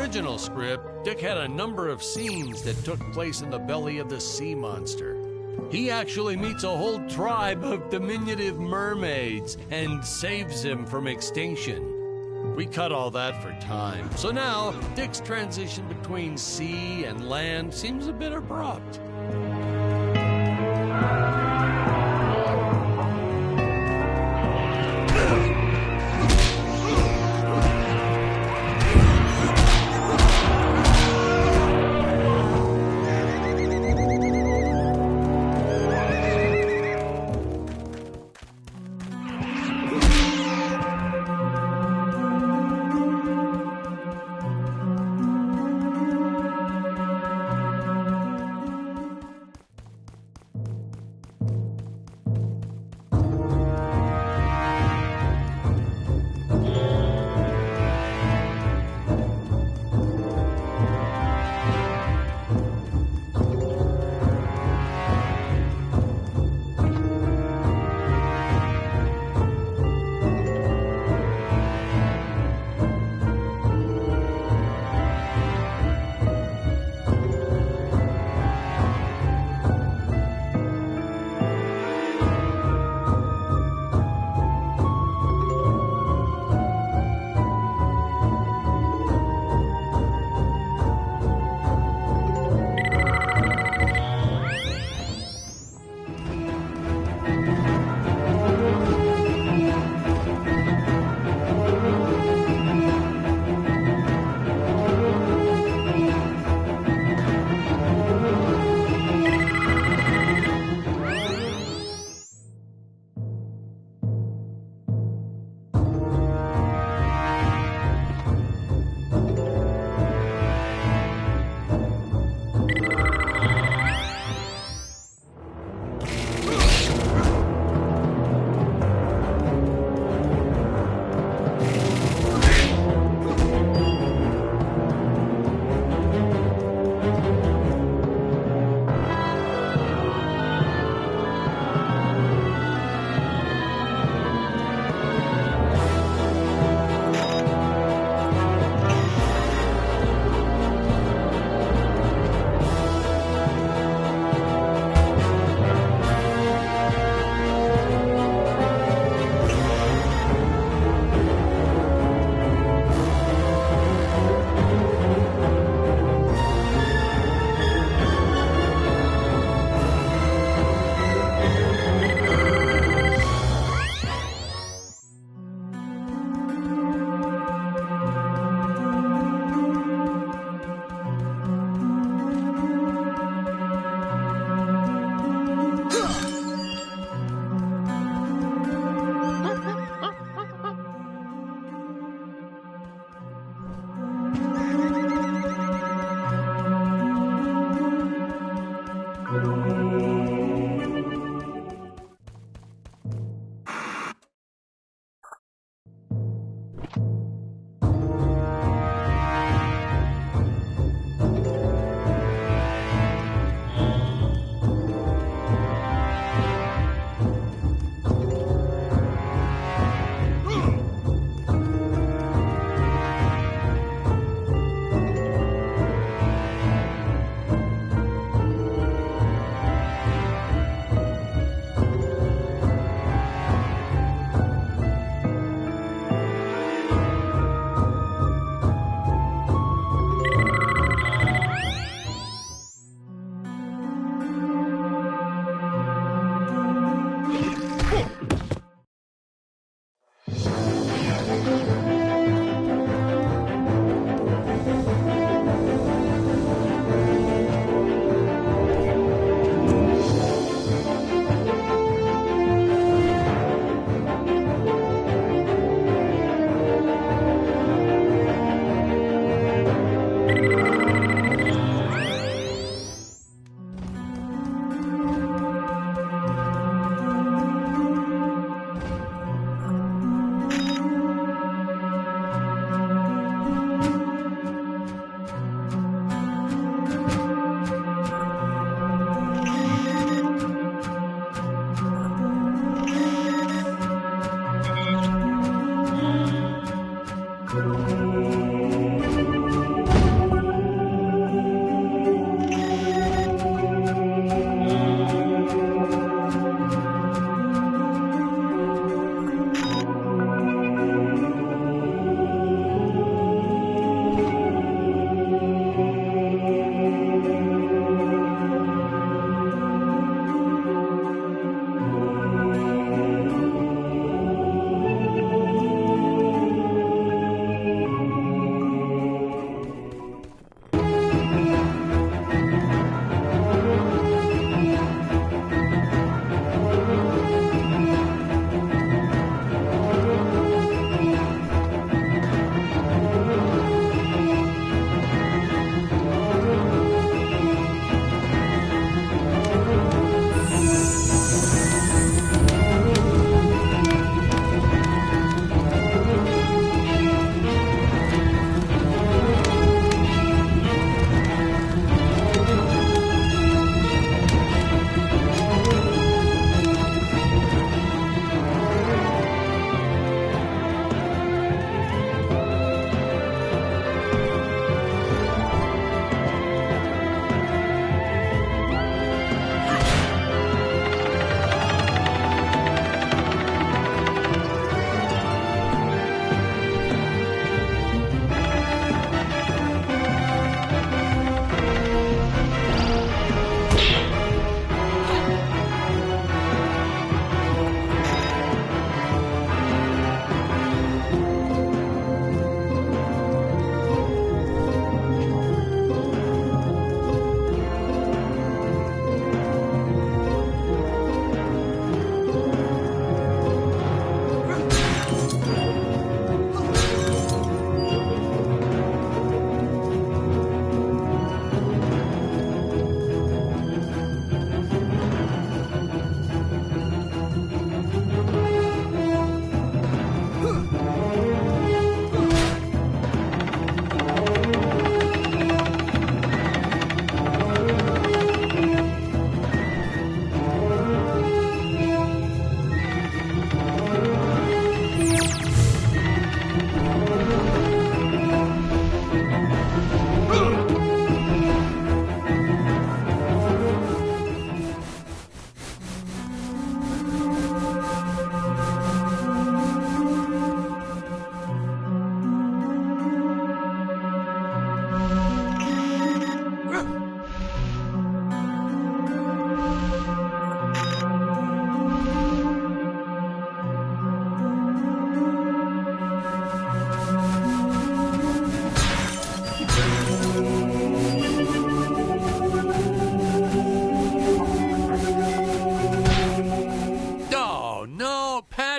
original script, Dick had a number of scenes that took place in the belly of the sea monster. He actually meets a whole tribe of diminutive mermaids and saves them from extinction. We cut all that for time, so now Dick's transition between sea and land seems a bit abrupt.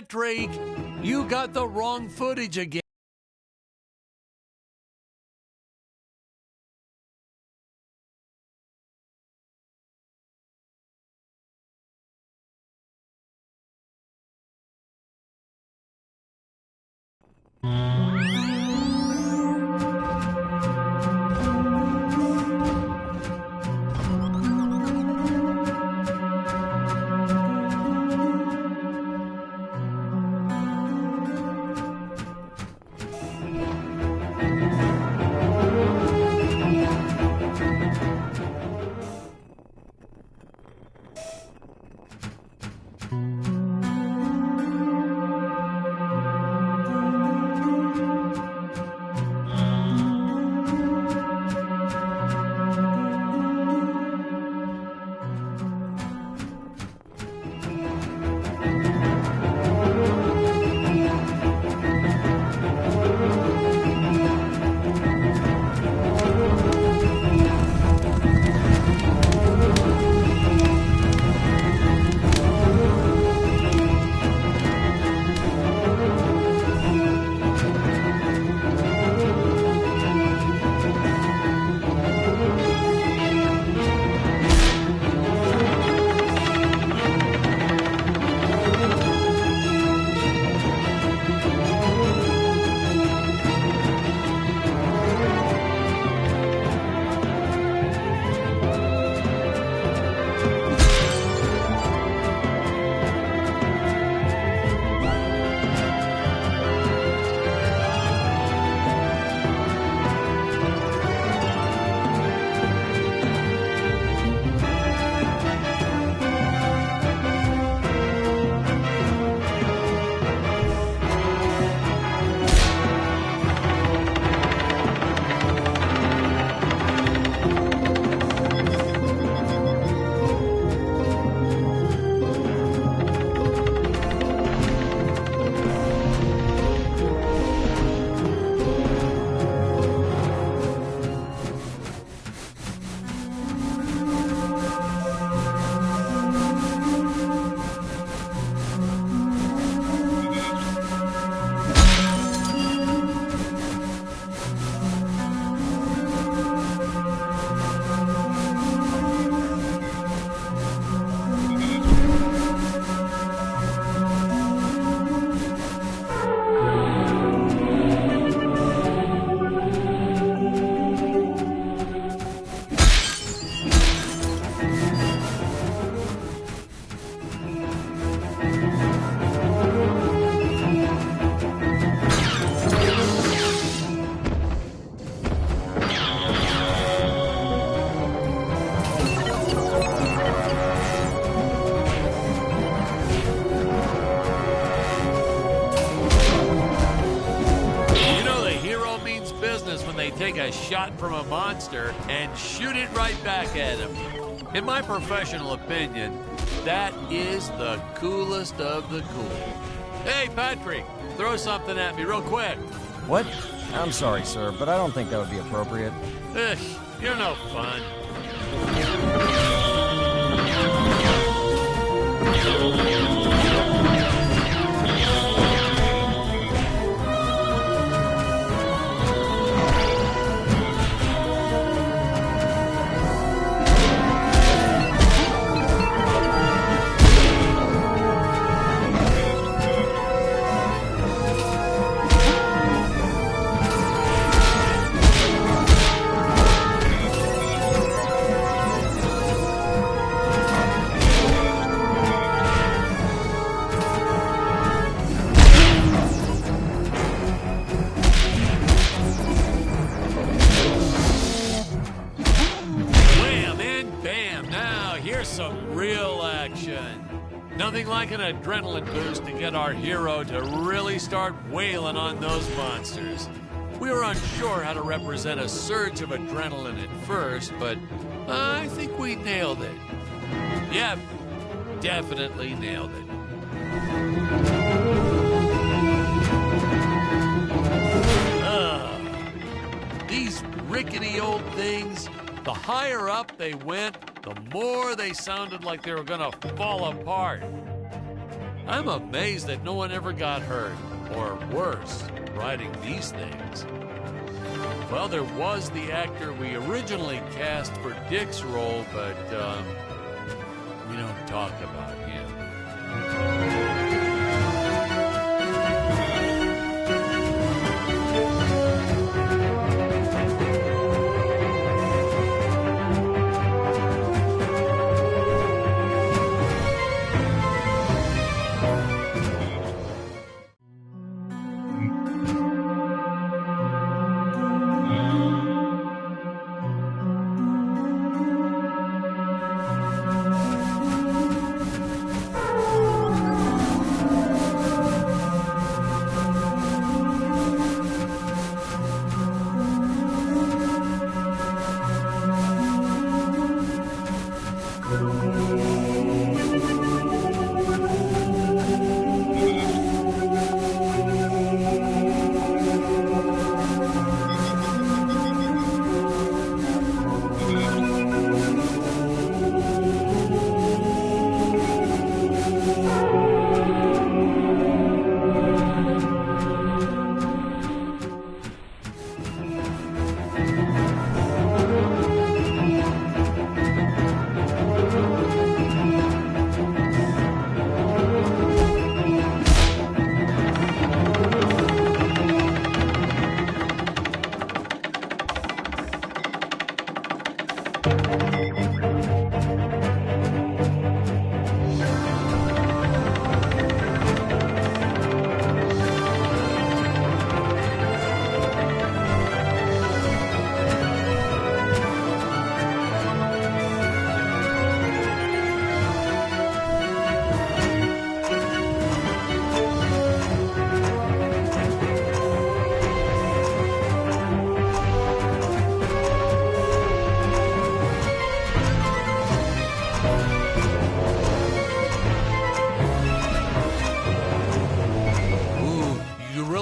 Patrick, you got the wrong footage again. Take a shot from a monster and shoot it right back at him. In my professional opinion, that is the coolest of the cool. Hey, Patrick, throw something at me real quick. What? I'm sorry, sir, but I don't think that would be appropriate. Ugh, you're no fun. Some real action. Nothing like an adrenaline boost to get our hero to really start wailing on those monsters. We were unsure how to represent a surge of adrenaline at first, but I think we nailed it. Yep, definitely nailed it. These rickety old things, the higher up they went, the more they sounded like they were gonna fall apart. I'm amazed that no one ever got hurt, or worse, riding these things. Well, there was the actor we originally cast for Dick's role, but we don't talk about him.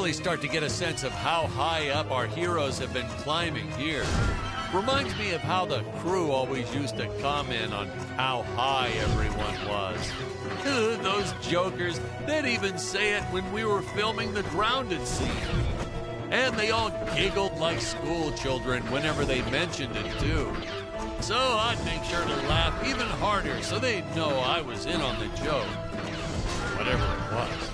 Start to get a sense of how high up our heroes have been climbing here. Reminds me of how the crew always used to comment on how high everyone was. Those jokers, they'd even say it when we were filming the grounded scene. And they all giggled like school children whenever they mentioned it too. So I'd make sure to laugh even harder so they'd know I was in on the joke. Whatever it was.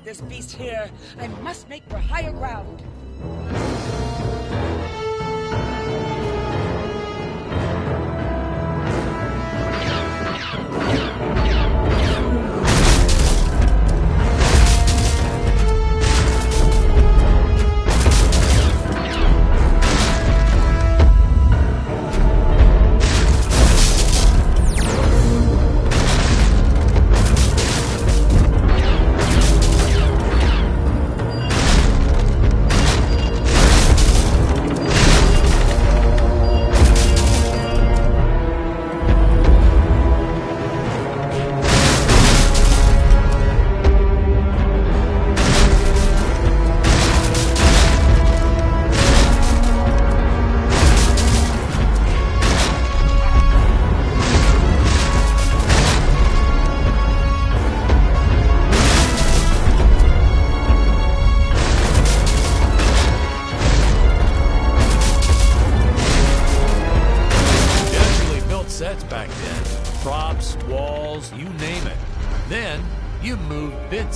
This beast here. I must make for higher ground.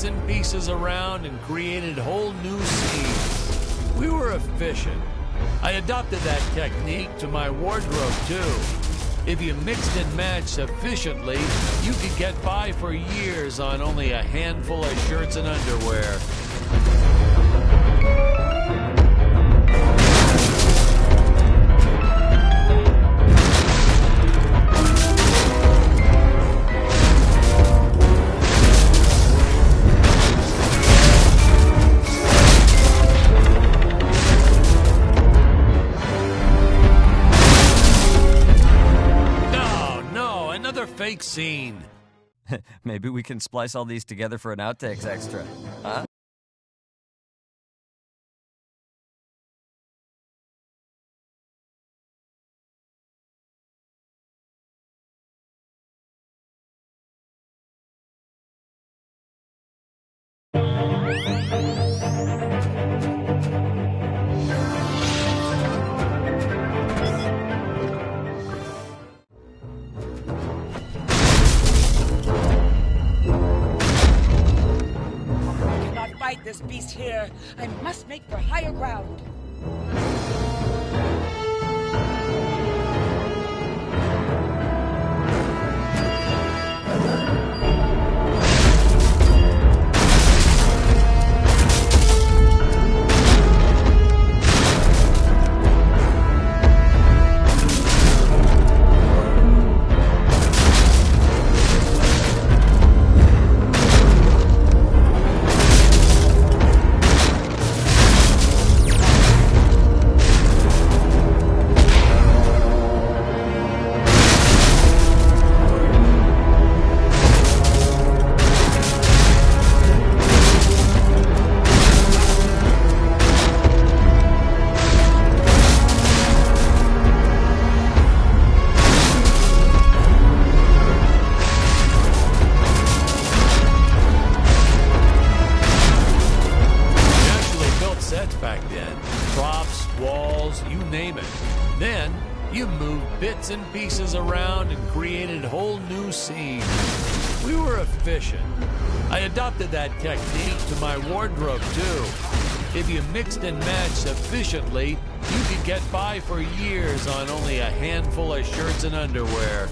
bits and pieces around and created whole new scenes. We were efficient. I adopted that technique to my wardrobe, too. If you mixed and matched sufficiently, you could get by for years on only a handful of shirts and underwear. Fake scene. Maybe we can splice all these together for an outtakes extra, huh? This beast here. I must make for higher ground. Back then, props, walls, you name it. Then you moved bits and pieces around and created whole new scenes. We were efficient. I adopted that technique to my wardrobe too. If you mixed and matched sufficiently, you could get by for years on only a handful of shirts and underwear.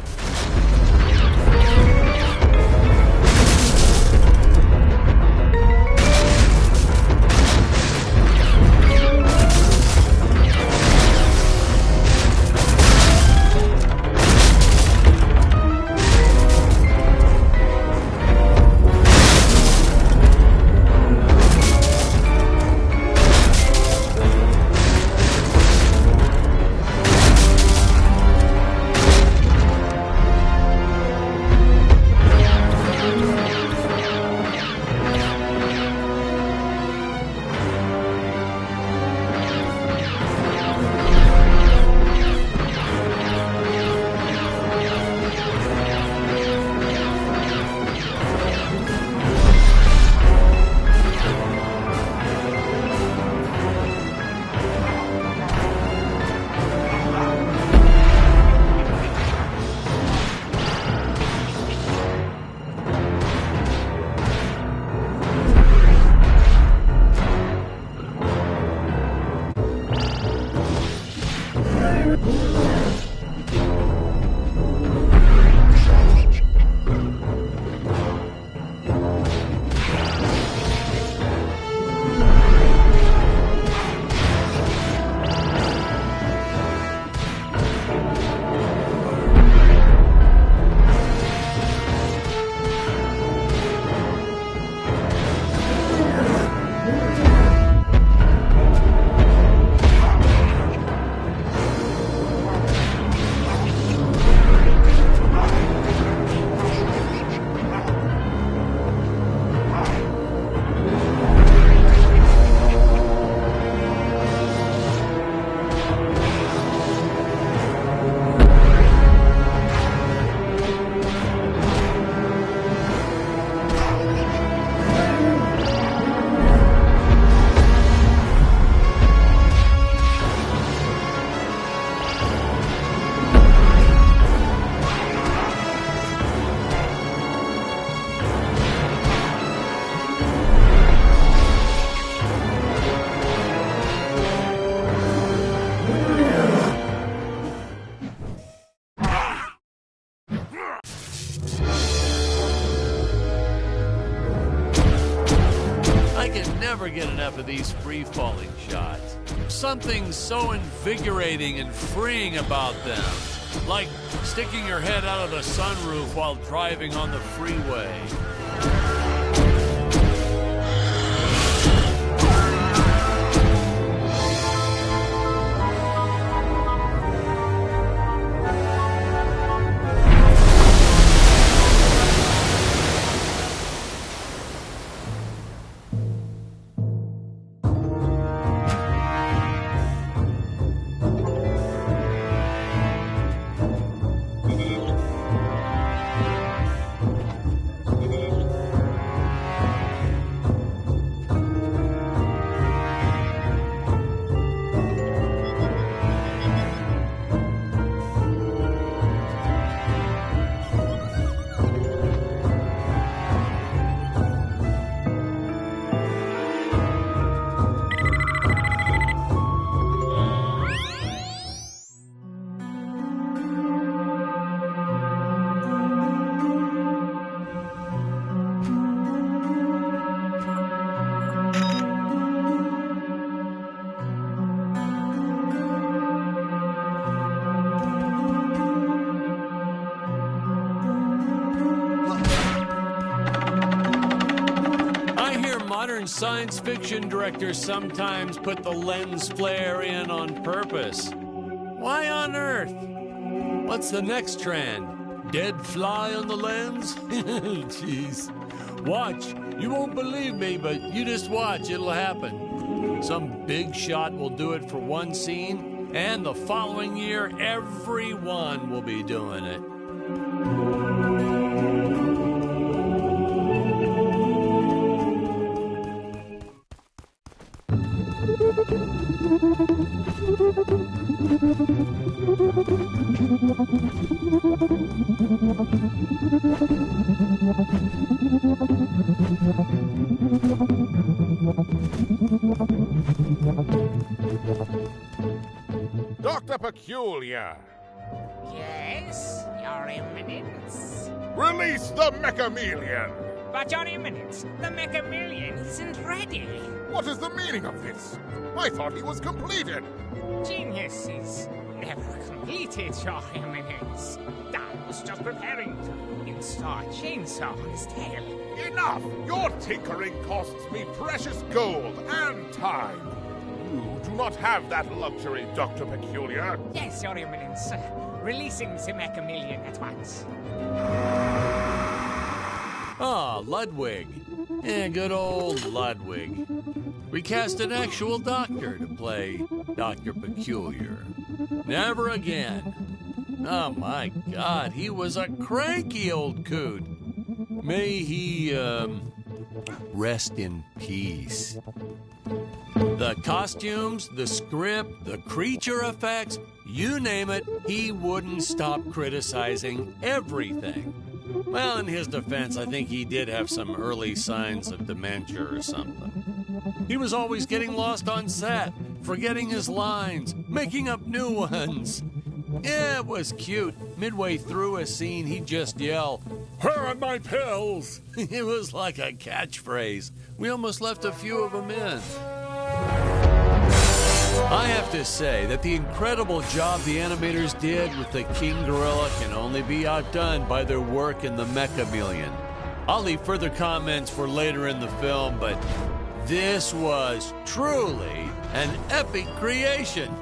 never get enough of these free-falling shots. Something so invigorating and freeing about them. Like sticking your head out of the sunroof while driving on the freeway. Science fiction directors sometimes put the lens flare in on purpose. Why on earth? What's the next trend? Dead fly on the lens? Jeez. Watch. You won't believe me, but you just watch. It'll happen. Some big shot will do it for one scene, and the following year, everyone will be doing it. Dr. Peculiar! Yes, Your Eminence. Release the Mechameleon! But Your Eminence, the Mechameleon isn't ready. What is the meaning of this? I thought he was completed. Genius is never completed, Your Eminence. I was just preparing to install a chainsaw on his tail. Enough! Your tinkering costs me precious gold and time. You do not have that luxury, Dr. Peculiar. Yes, Your Eminence. Releasing the Mechameleon at once. Ah, Ludwig. Yeah, good old Ludwig. We cast an actual doctor to play Dr. Peculiar. Never again. Oh my God, he was a cranky old coot. May he, rest in peace. The costumes, the script, the creature effects, you name it, he wouldn't stop criticizing everything. Well, in his defense, I think he did have some early signs of dementia or something. He was always getting lost on set, forgetting his lines, making up new ones. Yeah, it was cute. Midway through a scene, he'd just yell, "Where are my pills?" It was like a catchphrase. We almost left a few of them in. I have to say that the incredible job the animators did with the King Gorilla can only be outdone by their work in the Mechameleon. I'll leave further comments for later in the film, but this was truly an epic creation.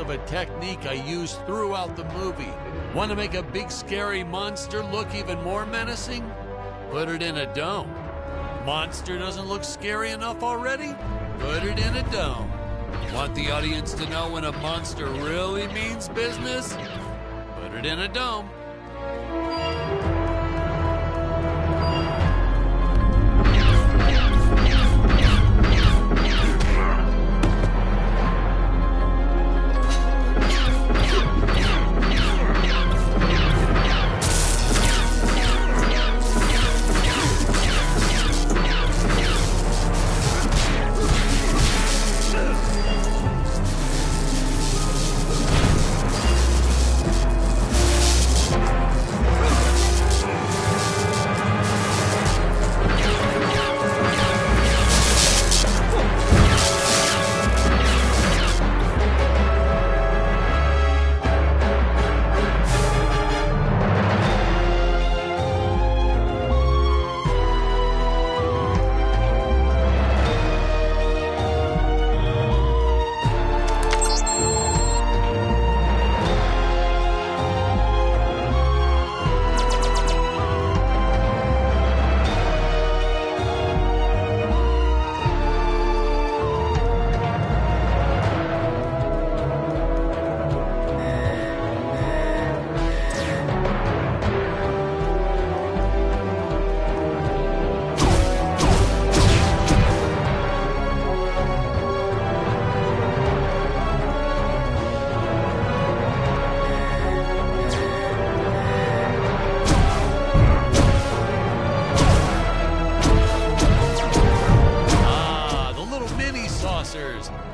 of a technique I used throughout the movie. Want to make a big scary monster look even more menacing? Put it in a dome. Monster doesn't look scary enough already? Put it in a dome. Want the audience to know when a monster really means business? Put it in a dome.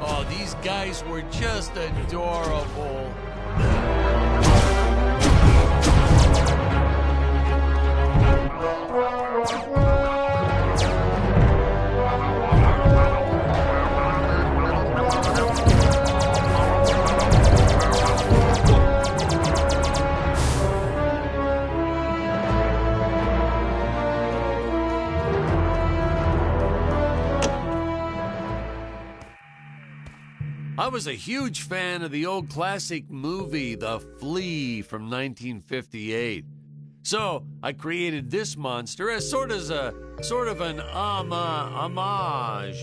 Oh, these guys were just adorable. I was a huge fan of the old classic movie, The Flea from 1958. So I created this monster as sort of an homage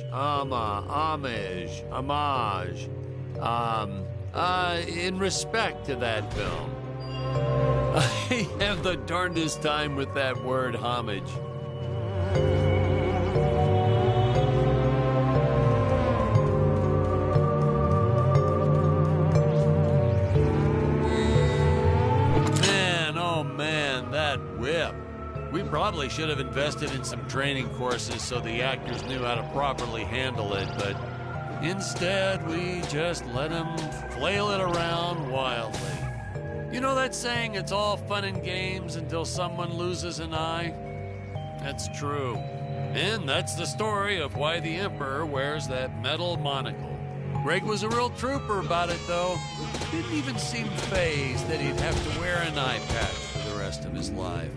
in respect to that film. I have the darndest time with that word, homage. Whip. We probably should have invested in some training courses so the actors knew how to properly handle it, but instead we just let them flail it around wildly. You know that saying, it's all fun and games until someone loses an eye? That's true. And that's the story of why the Emperor wears that metal monocle. Greg was a real trooper about it, though. Didn't even seem fazed that he'd have to wear an eye patch for the rest of his life.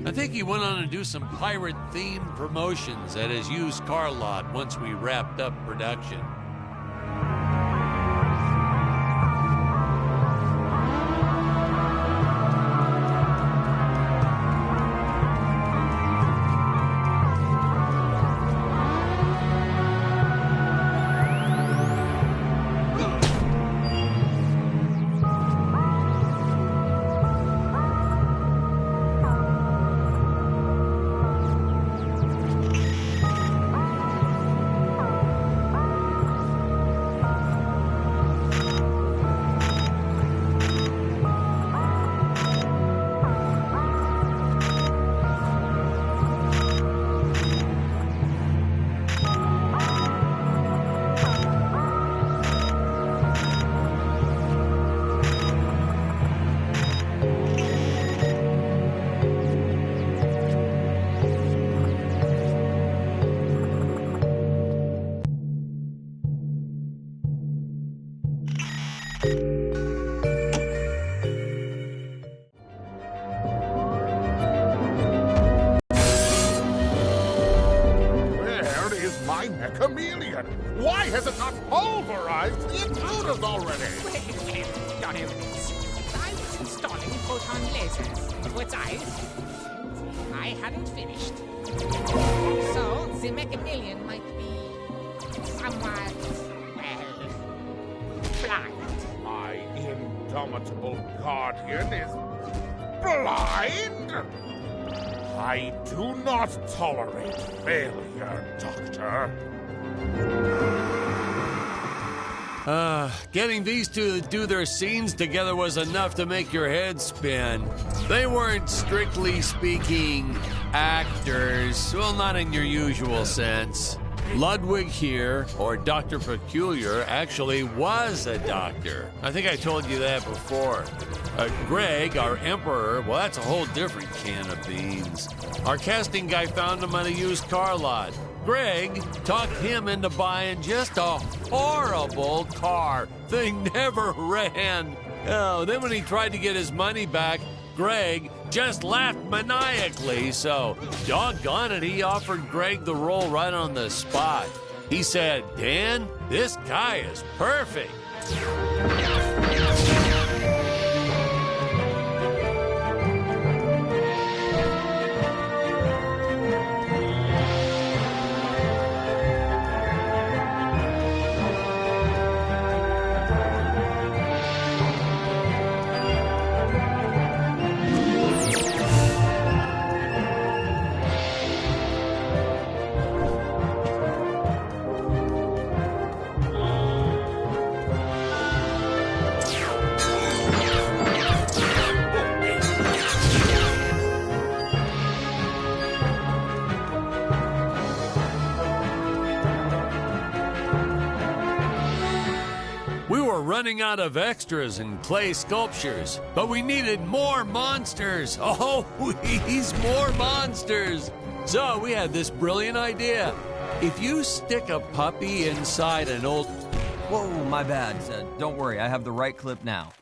I think he went on to do some pirate-themed promotions at his used car lot once we wrapped up production. Why has it not pulverized the intruders already? Well, Your Eminence, I was installing photon lasers, which I hadn't finished. So, the Mega-Million might be somewhat, well, blind. My indomitable guardian is blind? I do not tolerate failure, Doctor. Getting these two to do their scenes together was enough to make your head spin. They weren't, strictly speaking, actors. Well, not in your usual sense. Ludwig here, or Dr. Peculiar, actually was a doctor. I think I told you that before. Greg, our emperor, well, that's a whole different can of beans. Our casting guy found him on a used car lot. Greg talked him into buying just a horrible car. Thing never ran. Oh, then when he tried to get his money back, Greg just laughed maniacally, so doggone it, he offered Greg the role right on the spot. He said, "Dan, this guy is perfect." Running out of extras and clay sculptures, but we needed more monsters. Oh, please, more monsters. So we had this brilliant idea. If you stick a puppy inside an old... Whoa, my bad. Don't worry, I have the right clip now.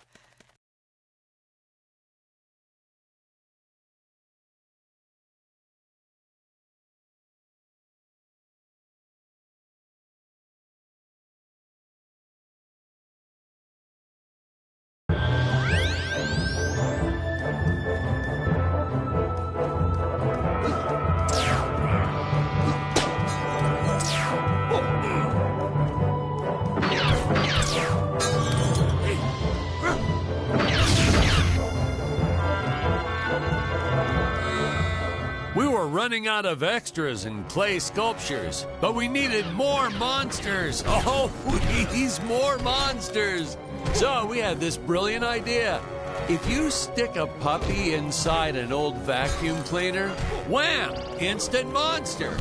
Running out of extras and clay sculptures, but we needed more monsters. Oh, please, more monsters. So we had this brilliant idea. If you stick a puppy inside an old vacuum cleaner, wham, instant monster.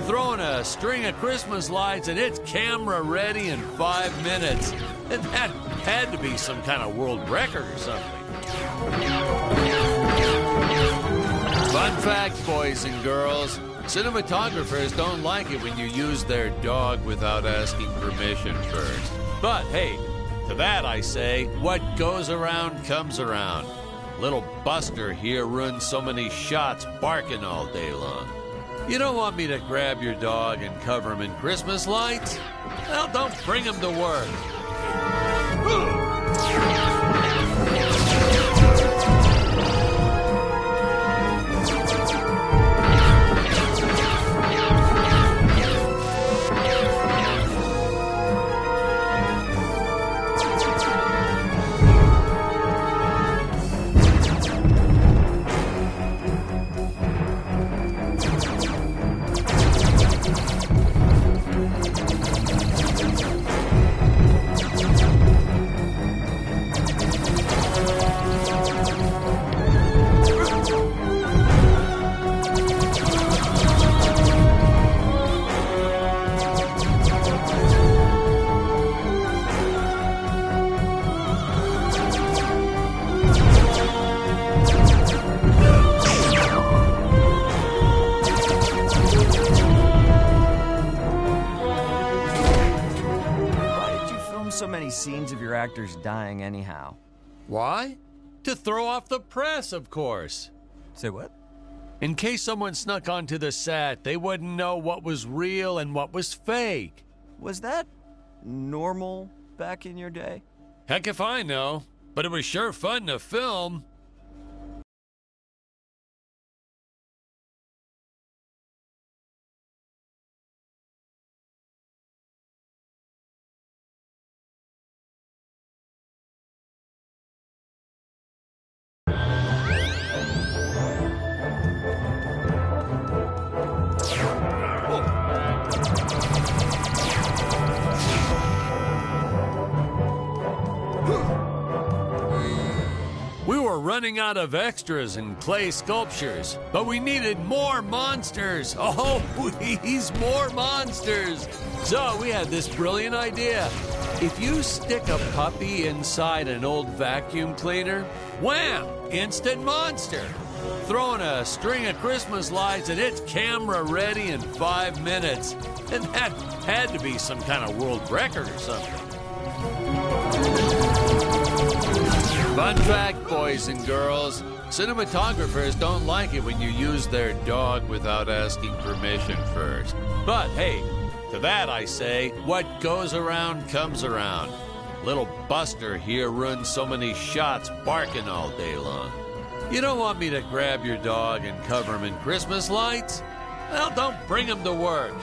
Throw in a string of Christmas lights and it's camera ready in 5 minutes. And that had to be some kind of world record or something. Fun fact, boys and girls, cinematographers don't like it when you use their dog without asking permission first. But hey, to that I say, what goes around comes around. Little Buster here ruined so many shots barking all day long. You don't want me to grab your dog and cover him in Christmas lights? Well, don't bring him to work. Scenes of your actors dying anyhow? Why? To throw off the press, of course. Say what? In case someone snuck onto the set, they wouldn't know what was real and what was fake. Was that normal back in your day? Heck if I know, but it was sure fun to film. We were running out of extras and clay sculptures, but we needed more monsters. Oh, please, more monsters. So we had this brilliant idea. If you stick a puppy inside an old vacuum cleaner, wham, instant monster. Throwing a string of Christmas lights and it's camera ready in 5 minutes. And that had to be some kind of world record or something. Fun fact, boys and girls, cinematographers don't like it when you use their dog without asking permission first. But hey, to that I say, what goes around comes around. Little Buster here ruins so many shots barking all day long. You don't want me to grab your dog and cover him in Christmas lights? Well, don't bring him to work.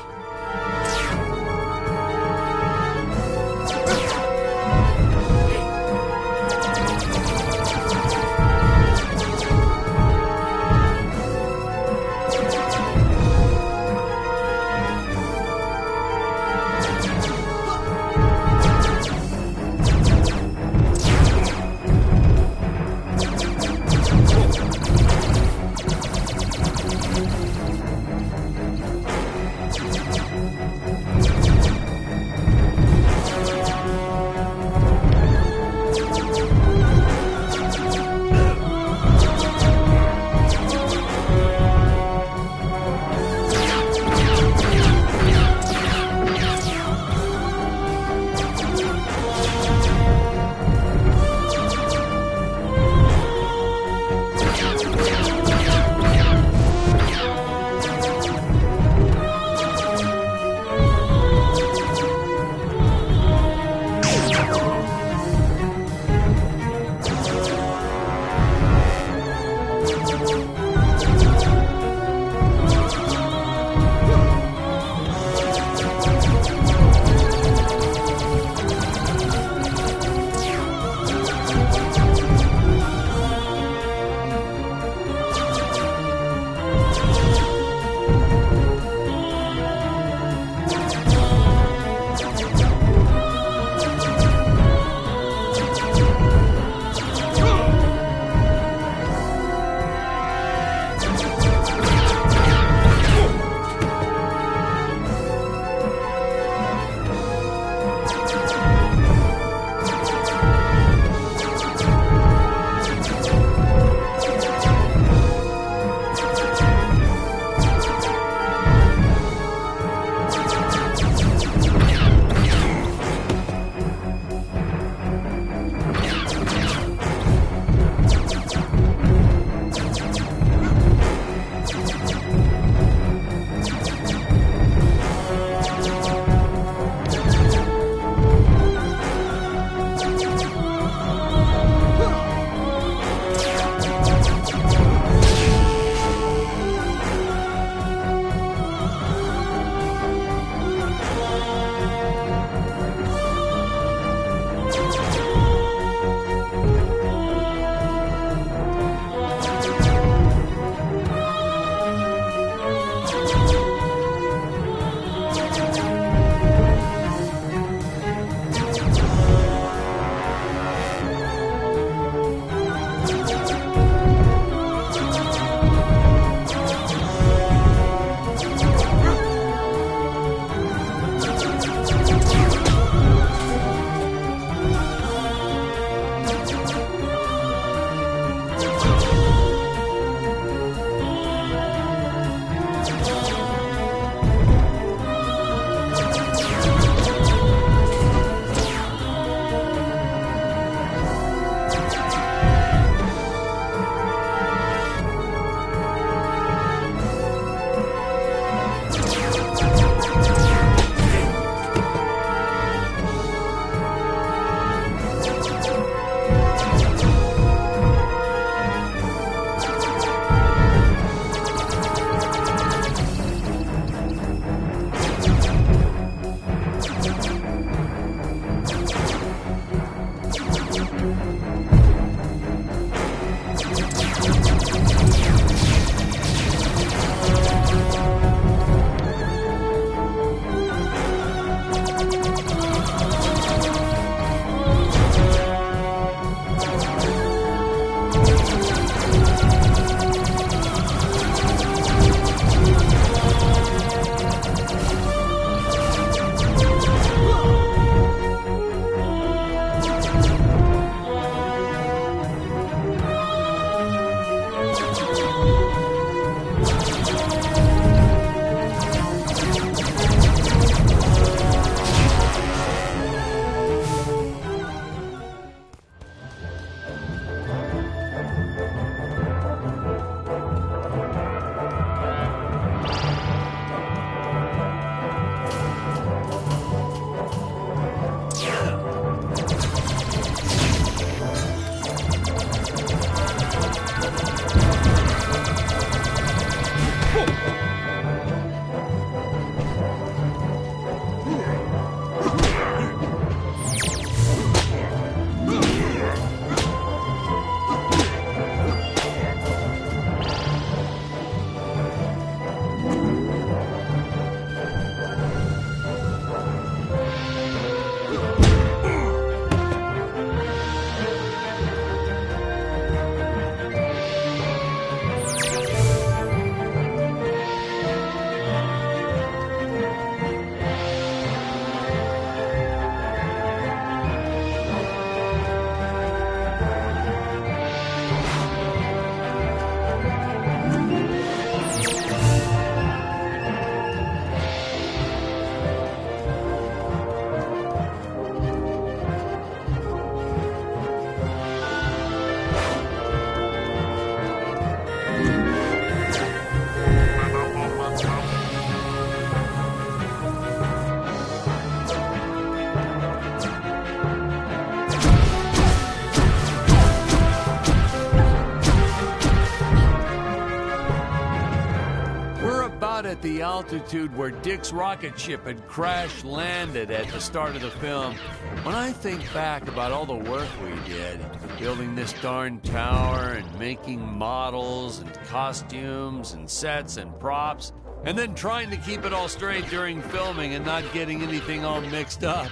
at the altitude where Dick's rocket ship had crash landed at the start of the film, when I think back about all the work we did, building this darn tower and making models and costumes and sets and props, and then trying to keep it all straight during filming and not getting anything all mixed up,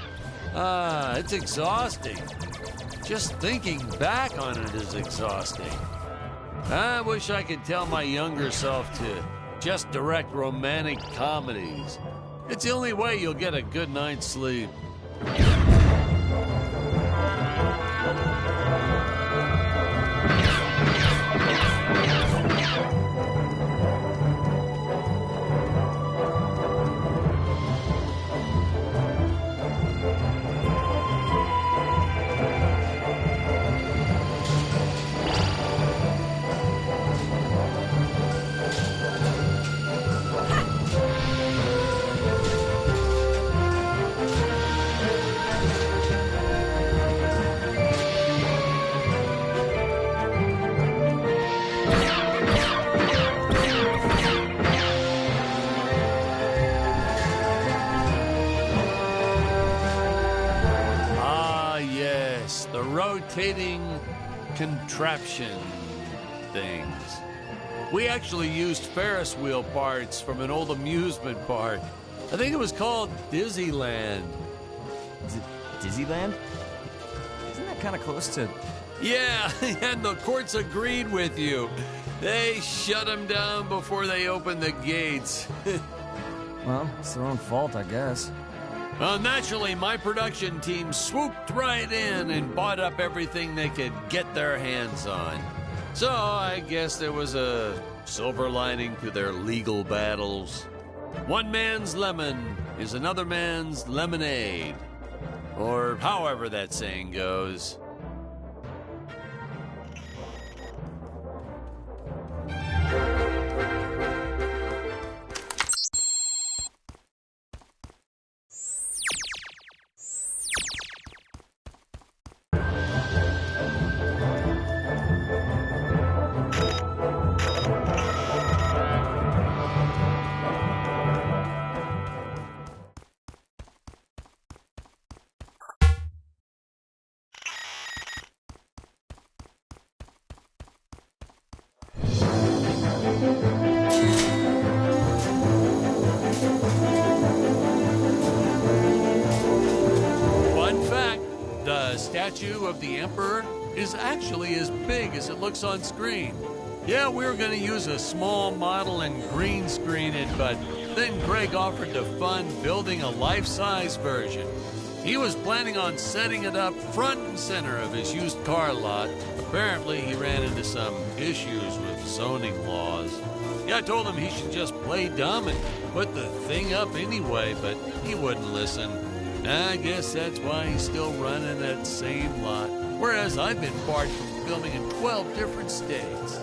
it's exhausting. Just thinking back on it is exhausting. I wish I could tell my younger self to just direct romantic comedies. It's the only way you'll get a good night's sleep. Rotating contraption things. We actually used Ferris wheel parts from an old amusement park. I think it was called Disneyland. Disneyland? Isn't that kind of close to... Yeah, and the courts agreed with you. They shut them down before they opened the gates. Well, it's their own fault, I guess. Well, naturally, my production team swooped right in and bought up everything they could get their hands on. So I guess there was a silver lining to their legal battles. One man's lemon is another man's lemonade. Or however that saying goes. The statue of the Emperor is actually as big as it looks on screen. Yeah, we were going to use a small model and green screen it, but then Greg offered to fund building a life-size version. He was planning on setting it up front and center of his used car lot. Apparently, he ran into some issues with zoning laws. Yeah, I told him he should just play dumb and put the thing up anyway, but he wouldn't listen. I guess that's why he's still running that same lot, whereas I've been barred from filming in 12 different states.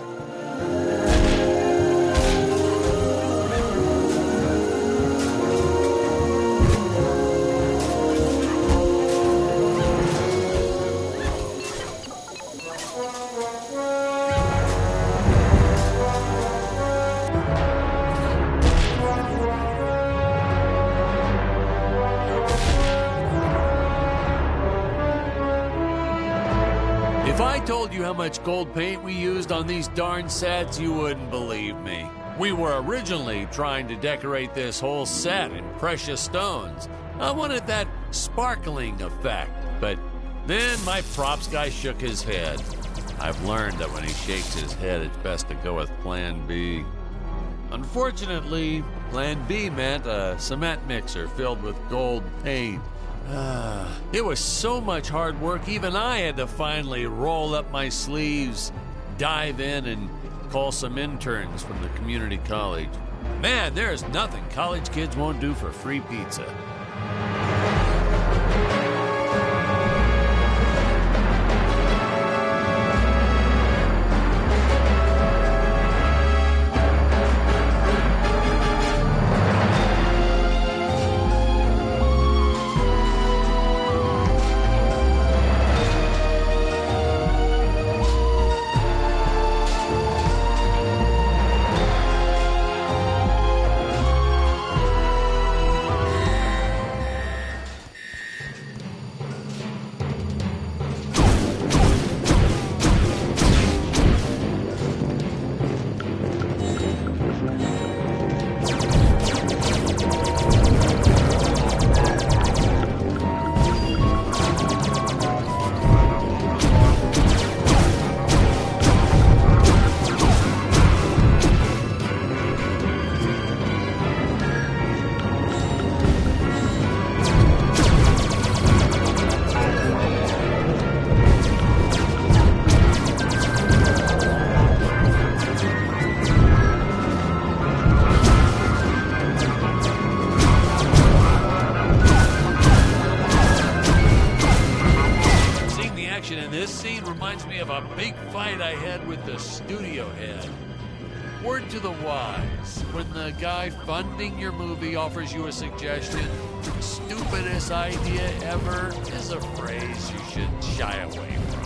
If I told you how much gold paint we used on these darn sets, you wouldn't believe me. We were originally trying to decorate this whole set in precious stones. I wanted that sparkling effect, but then my props guy shook his head. I've learned that when he shakes his head, it's best to go with Plan B. Unfortunately, Plan B meant a cement mixer filled with gold paint. It was so much hard work, even I had to finally roll up my sleeves, dive in, and call some interns from the community college. Man, there's nothing college kids won't do for free pizza. studio head. Word to the wise, when the guy funding your movie offers you a suggestion, stupidest idea ever is a phrase you should shy away from.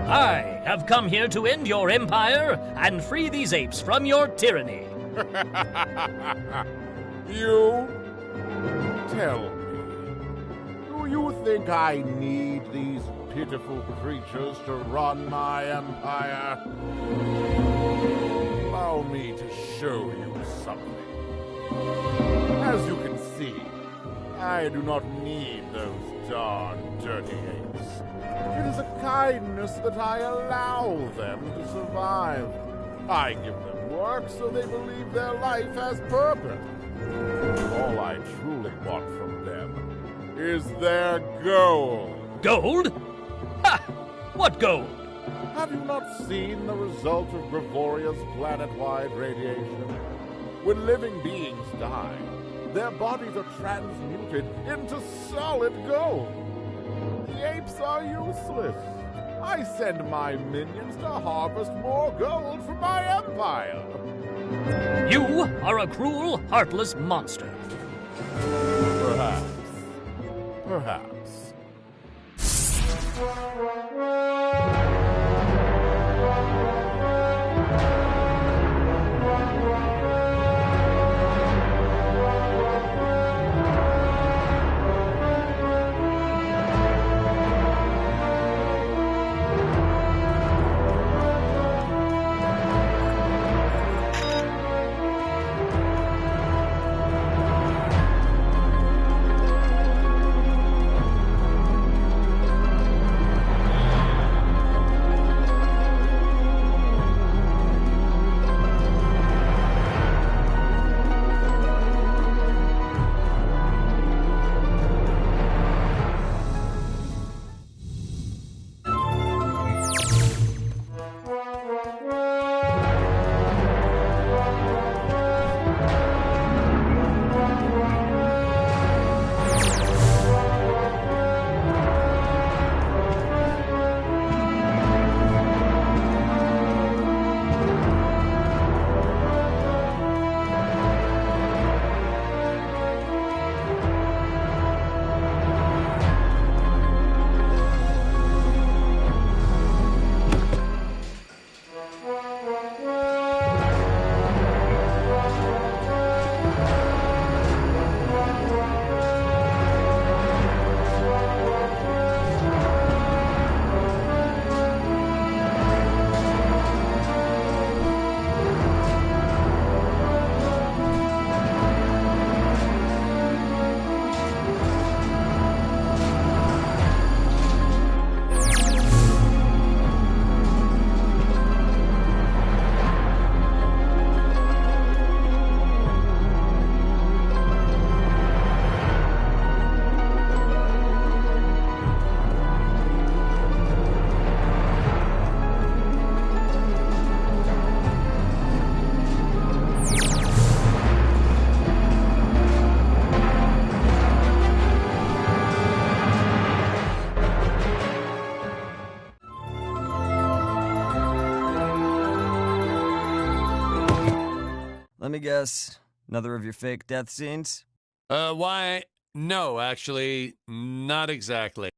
I have come here to end your empire and free these apes from your tyranny. You? Tell me, do you think I need these pitiful creatures to run my empire? Allow me to show you something. As you can see, I do not need those darn dirty apes. It is a kindness that I allow them to survive. I give them work so they believe their life has purpose. All I truly want from them is their gold. Gold? Ha! What gold? Have you not seen the result of Gravoria's planet-wide radiation? When living beings die, their bodies are transmuted into solid gold. The apes are useless. I send my minions to harvest more gold for my empire. You are a cruel, heartless monster. Perhaps. Perhaps. Let me guess, another of your fake death scenes? Why, no, actually, not exactly.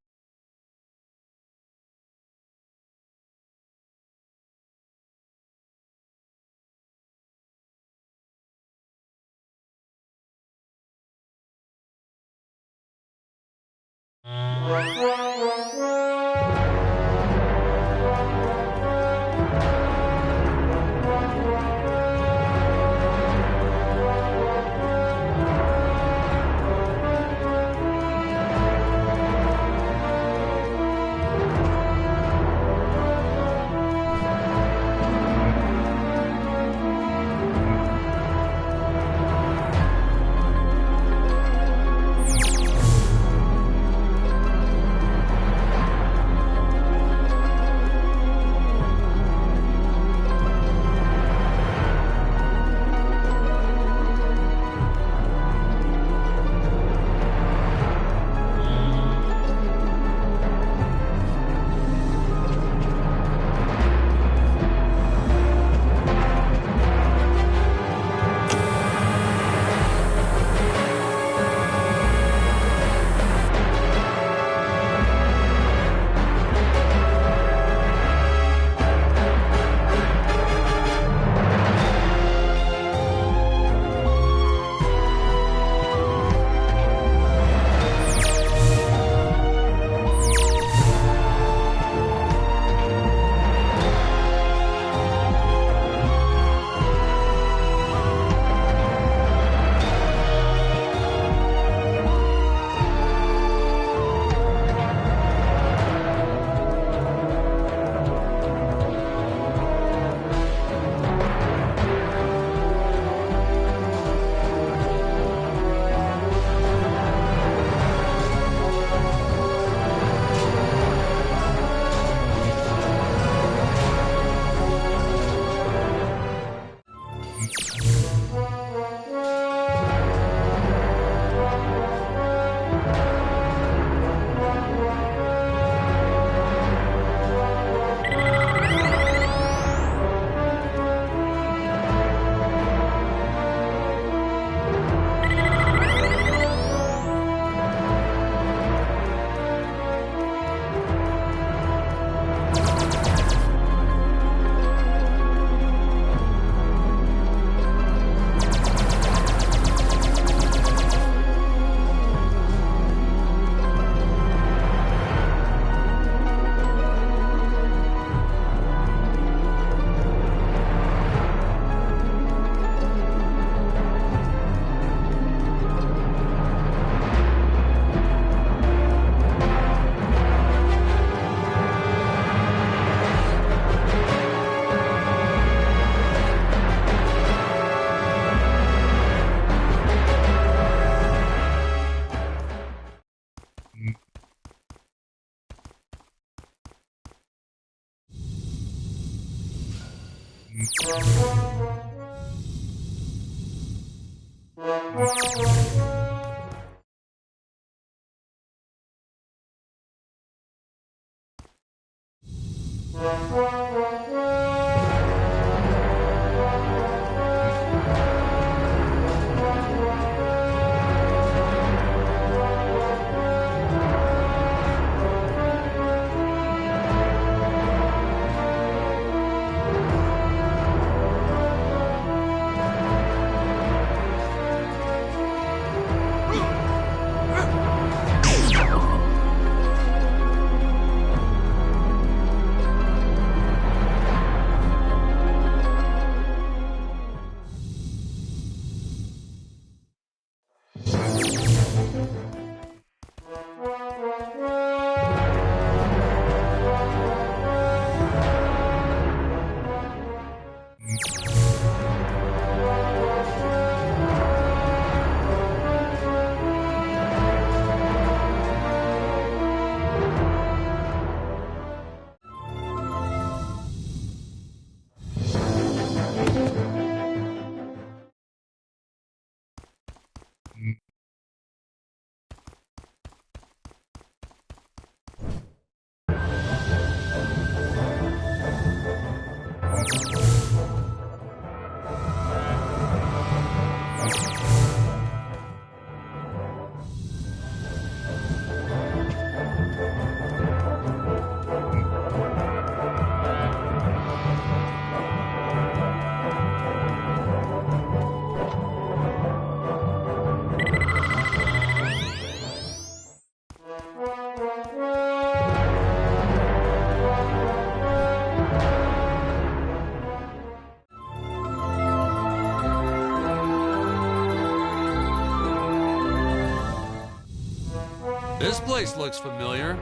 This place looks familiar.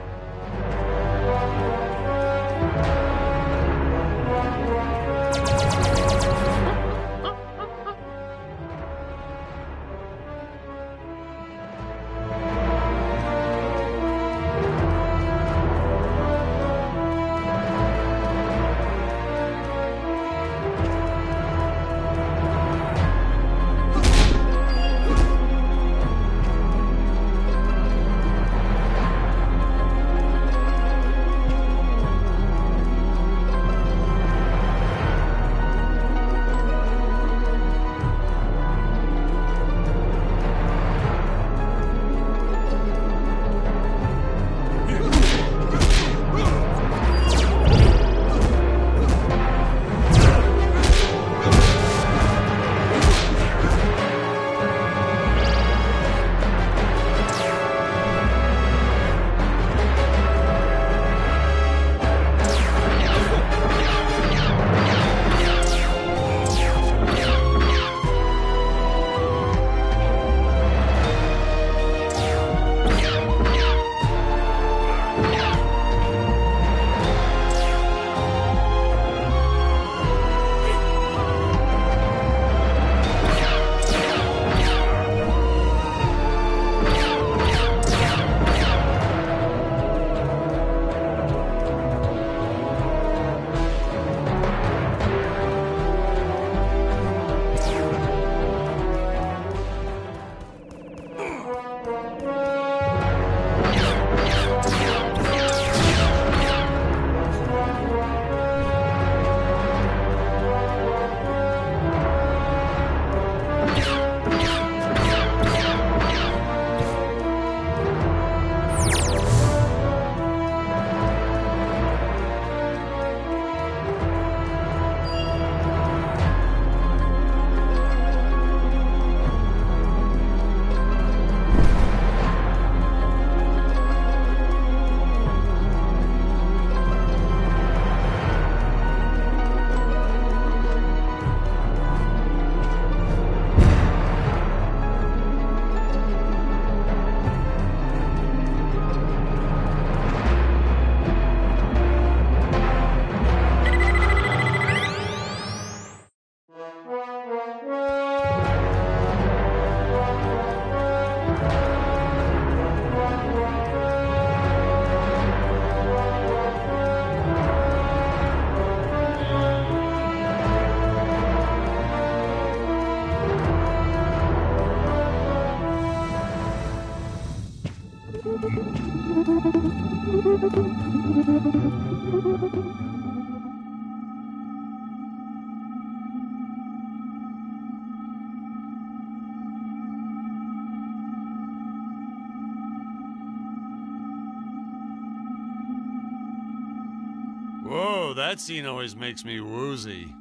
Whoa, that scene always makes me woozy.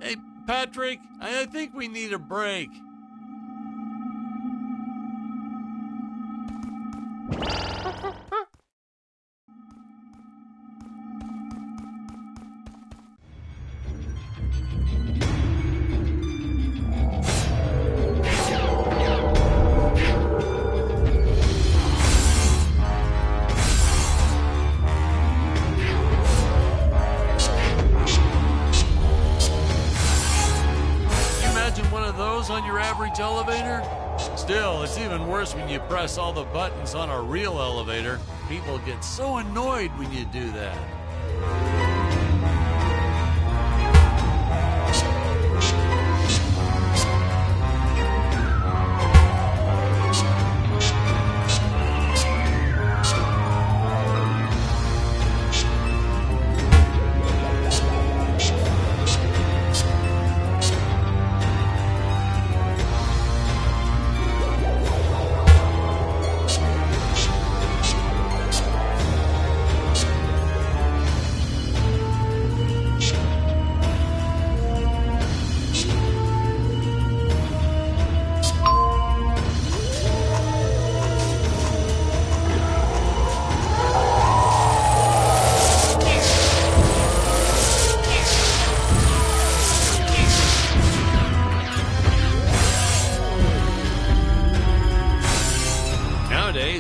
Hey, Patrick, I think we need a break. On your average elevator? Still, it's even worse when you press all the buttons on a real elevator. People get so annoyed when you do that.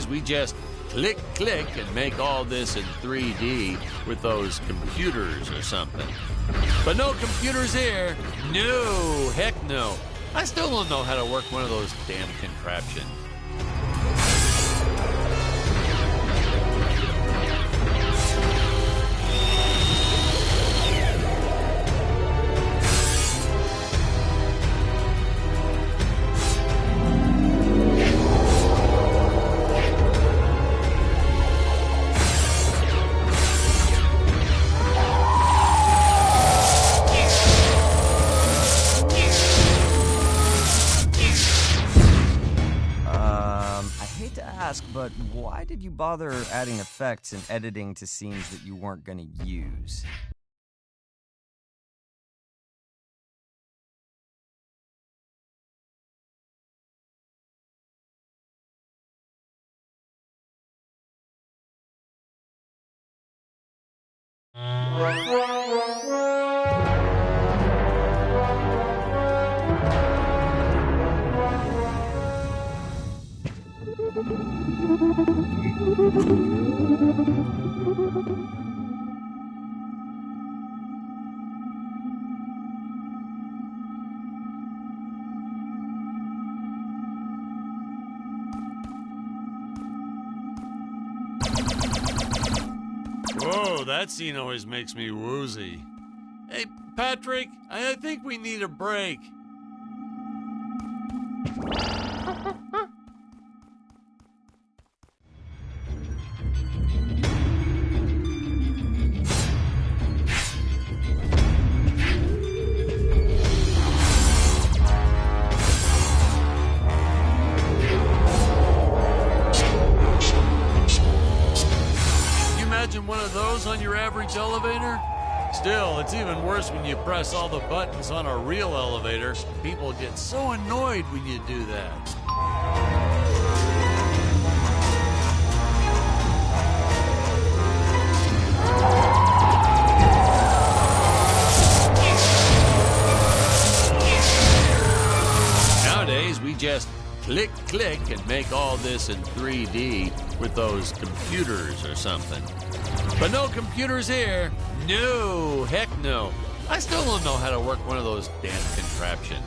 We just click, click, and make all this in 3D with those computers or something. But no computers here. No, heck no. I still don't know how to work one of those damn contraptions. But why did you bother adding effects and editing to scenes that you weren't going to use? Whoa, that scene always makes me woozy. Hey, Patrick, I think we need a break. One of those on your average elevator? Still, it's even worse when you press all the buttons on a real elevator. People get so annoyed when you do that. Nowadays, we just click, click, and make all this in 3D with those computers or something. But no computers here. No, heck no. I still don't know how to work one of those damn contraptions.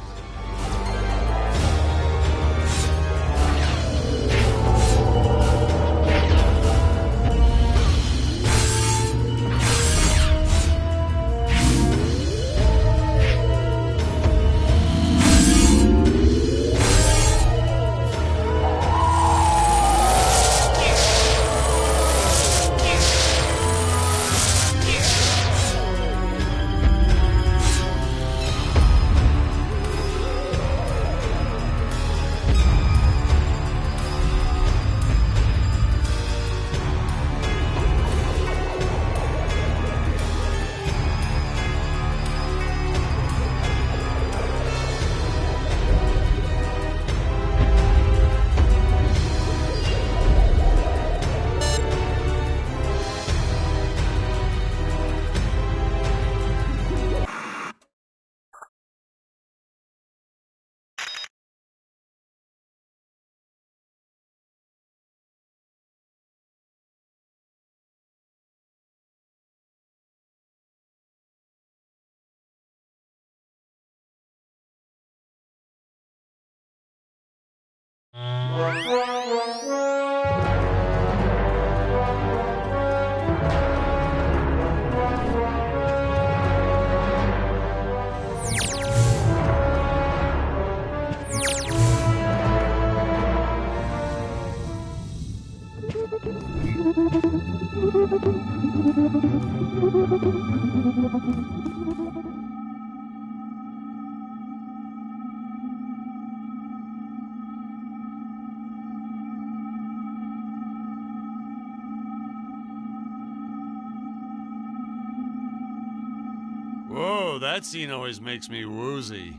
Whoa, that scene always makes me woozy.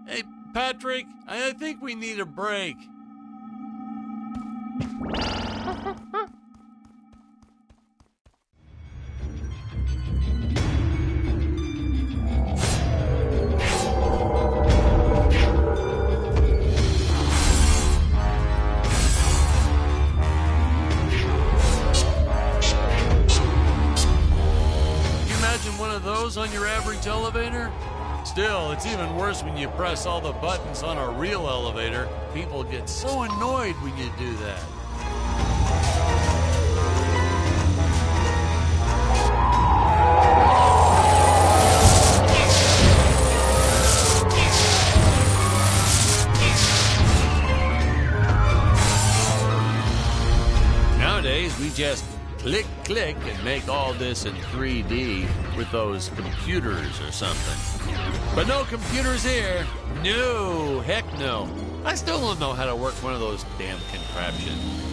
Hey, Patrick, I think we need a break. On your average elevator? Still, it's even worse when you press all the buttons on a real elevator. People get so annoyed when you do that. Nowadays, we just click, click, and make all this in 3D with those computers or something. But no computers here. No, heck no. I still don't know how to work one of those damn contraptions.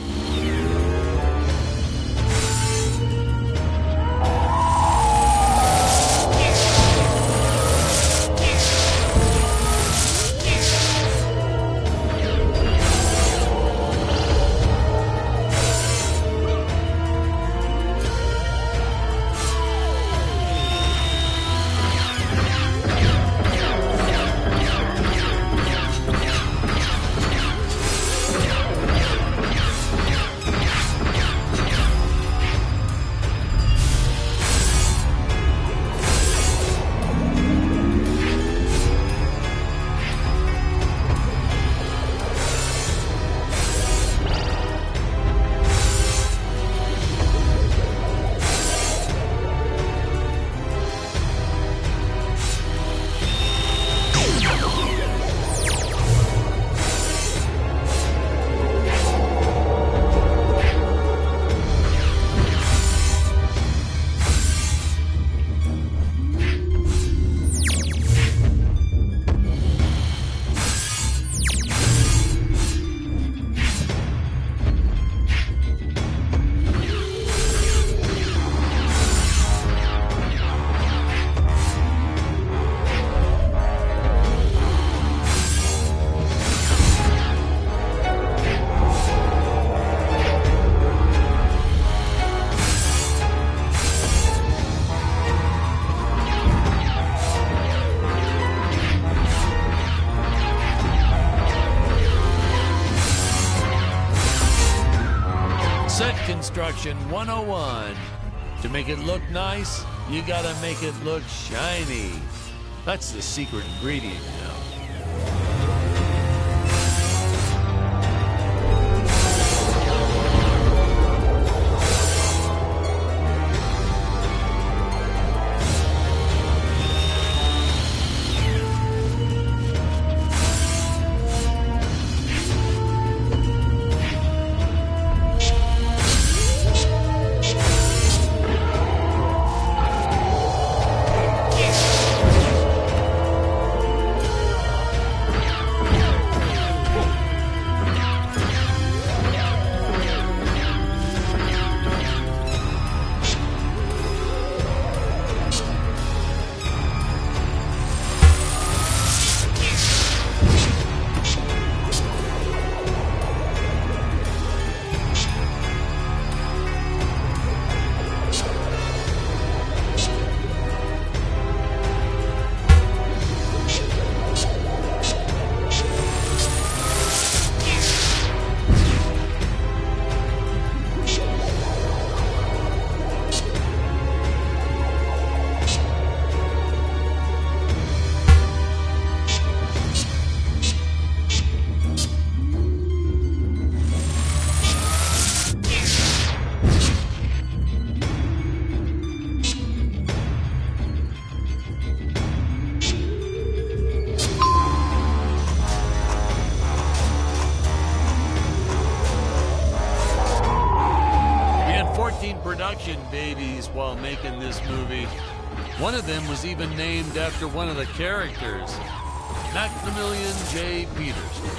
Construction 101. To make it look nice, you gotta make it look shiny. That's the secret ingredient, you know. Production babies while making this movie. One of them was even named after one of the characters, Maximilian J. Peterson.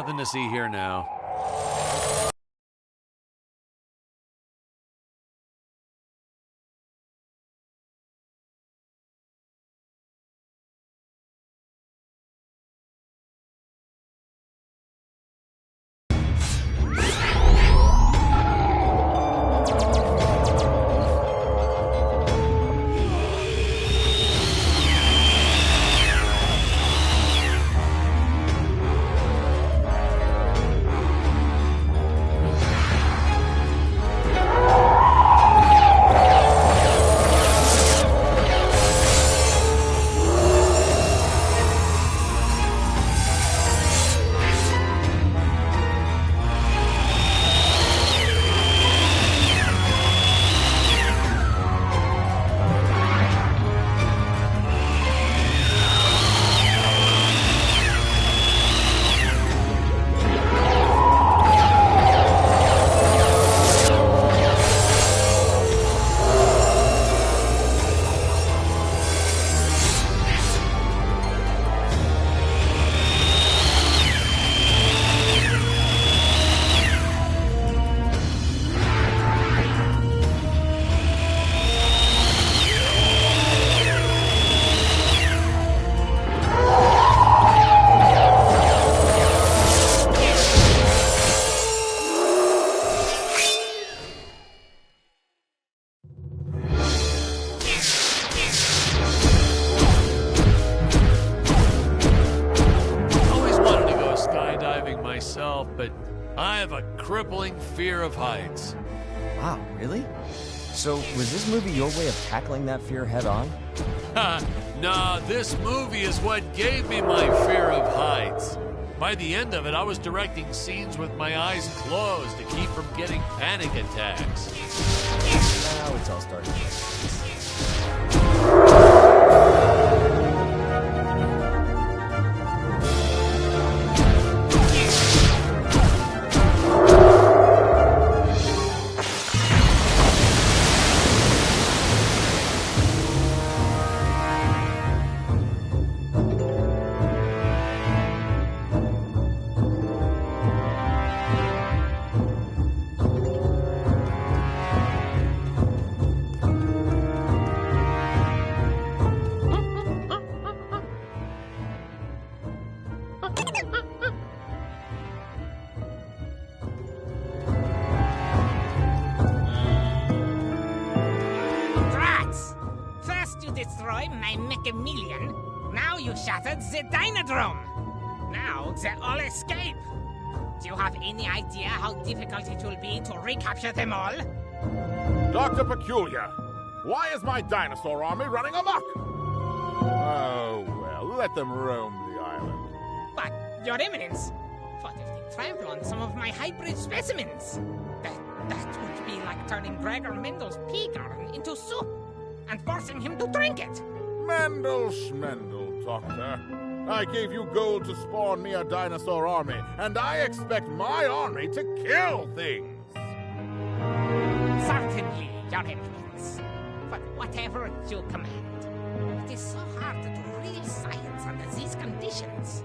Nothing to see here now. But I have a crippling fear of heights. Wow, really? So, was this movie your way of tackling that fear head on? Nah, this movie is what gave me my fear of heights. By the end of it, I was directing scenes with my eyes closed to keep from getting panic attacks. Now it's all starting. Destroy my Mega-Million. Now you shattered the Dynodrome. Now they all escape. Do you have any idea how difficult it will be to recapture them all? Dr. Peculiar, why is my dinosaur army running amok? Oh, well, let them roam the island. But, Your Eminence, what if they trample on some of my hybrid specimens? That would be like turning Gregor Mendel's pea garden into soup and forcing him to drink it. Mendel Schmendel, Doctor. I gave you gold to spawn me a dinosaur army, and I expect my army to kill things. Certainly, Your Eminence. But whatever you command, it is so hard to do real science under these conditions.